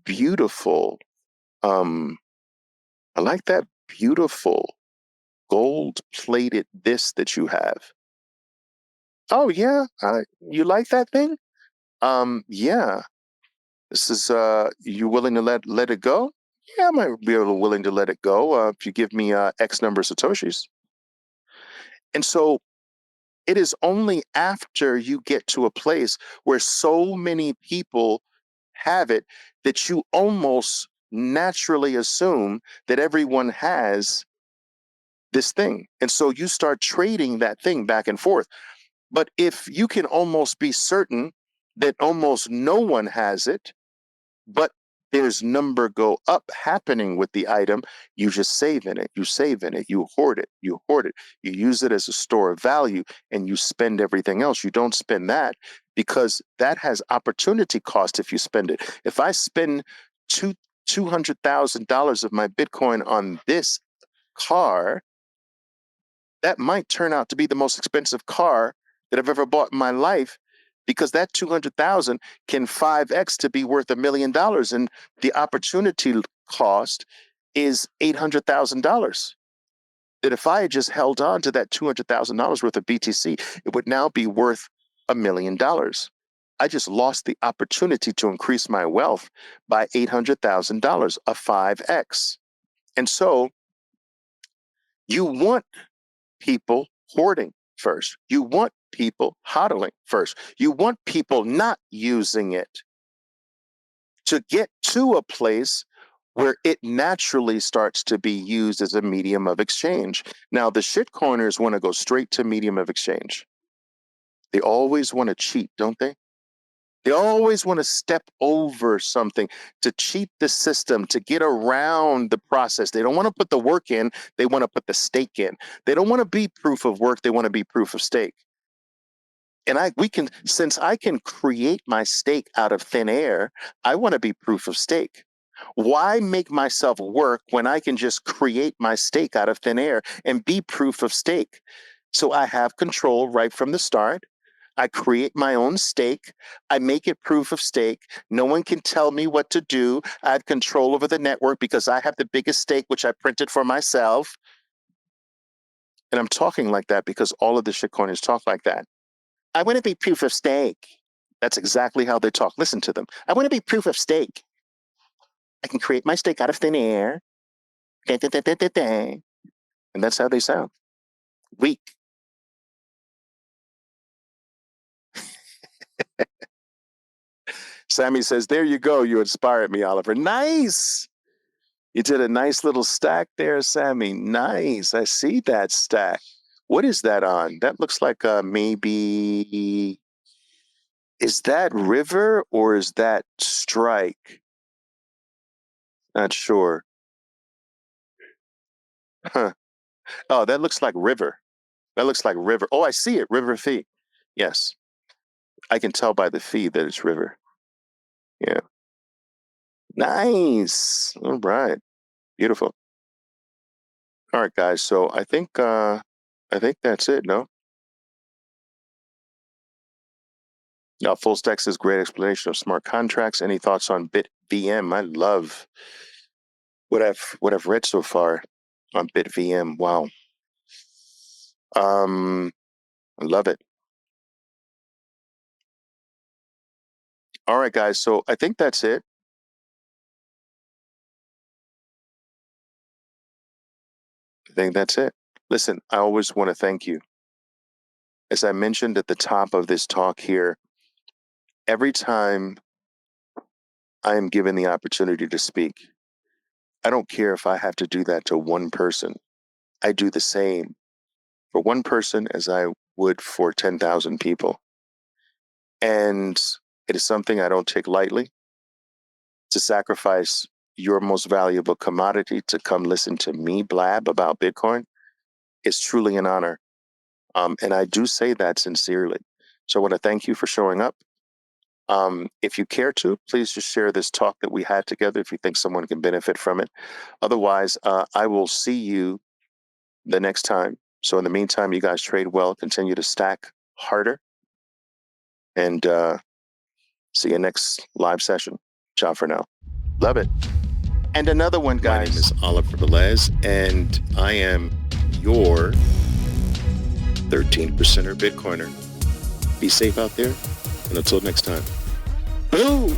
beautiful, um, I like that beautiful gold-plated this that you have. Oh yeah, you like that thing? Yeah. This is you willing to let it go? Yeah, I might be willing to let it go if you give me X number of Satoshis. And so it is only after you get to a place where so many people have it that you almost naturally assume that everyone has this thing. And so you start trading that thing back and forth. But if you can almost be certain that almost no one has it, but there's number go up happening with the item, you just save in it, you save in it, you hoard it, you hoard it, you use it as a store of value, and you spend everything else. You don't spend that because that has opportunity cost if you spend it. If I spend $200,000 of my Bitcoin on this car, that might turn out to be the most expensive car that I've ever bought in my life because that 200,000 can 5x to be worth $1 million and the opportunity cost is $800,000. That if I had just held on to that $200,000 worth of BTC, it would now be worth $1 million. I just lost the opportunity to increase my wealth by $800,000, a 5x. And so you want people hoarding first. You want people hodling first. You want people not using it to get to a place where it naturally starts to be used as a medium of exchange. Now, the shitcoiners want to go straight to medium of exchange. They always want to cheat, don't they? They always want to step over something to cheat the system, to get around the process. They don't want to put the work in, they want to put the stake in. They don't want to be proof of work, they want to be proof of stake. And since I can create my stake out of thin air, I want to be proof of stake. Why make myself work when I can just create my stake out of thin air and be proof of stake? So I have control right from the start. I create my own stake. I make it proof of stake. No one can tell me what to do. I have control over the network because I have the biggest stake, which I printed for myself. And I'm talking like that because all of the shitcoiners talk like that. I want to be proof of stake. That's exactly how they talk. Listen to them. I want to be proof of stake. I can create my stake out of thin air. Da, da, da, da, da, da. And that's how they sound. Weak. Sammy says, there you go. You inspired me, Oliver. Nice. You did a nice little stack there, Sammy. Nice. I see that stack. What is that on? That looks like maybe. Is that River or is that Strike? Not sure. Huh. Oh, that looks like River. That looks like River. Oh, I see it. River Fee. Yes. I can tell by the feed that it's river. Yeah. Nice. All right. Beautiful. All right, guys. So I think that's it, no? Now, Full Stacks is great explanation of smart contracts. Any thoughts on BitVM? I love what I've read so far on BitVM. Wow. I love it. All right, guys. So I think that's it. I think that's it. Listen, I always want to thank you. As I mentioned at the top of this talk here, every time I am given the opportunity to speak, I don't care if I have to do that to one person. I do the same for one person as I would for 10,000 people. And it is something I don't take lightly to sacrifice your most valuable commodity to come listen to me blab about Bitcoin. It's truly an honor. And I do say that sincerely. So I want to thank you for showing up. If you care to, please just share this talk that we had together if you think someone can benefit from it. Otherwise, I will see you the next time. So in the meantime, you guys trade well, continue to stack harder, and see you next live session. Ciao for now. Love it. And another one, guys. My name is Oliver Velez, and I am your 13%er Bitcoiner. Be safe out there, and until next time. Boo!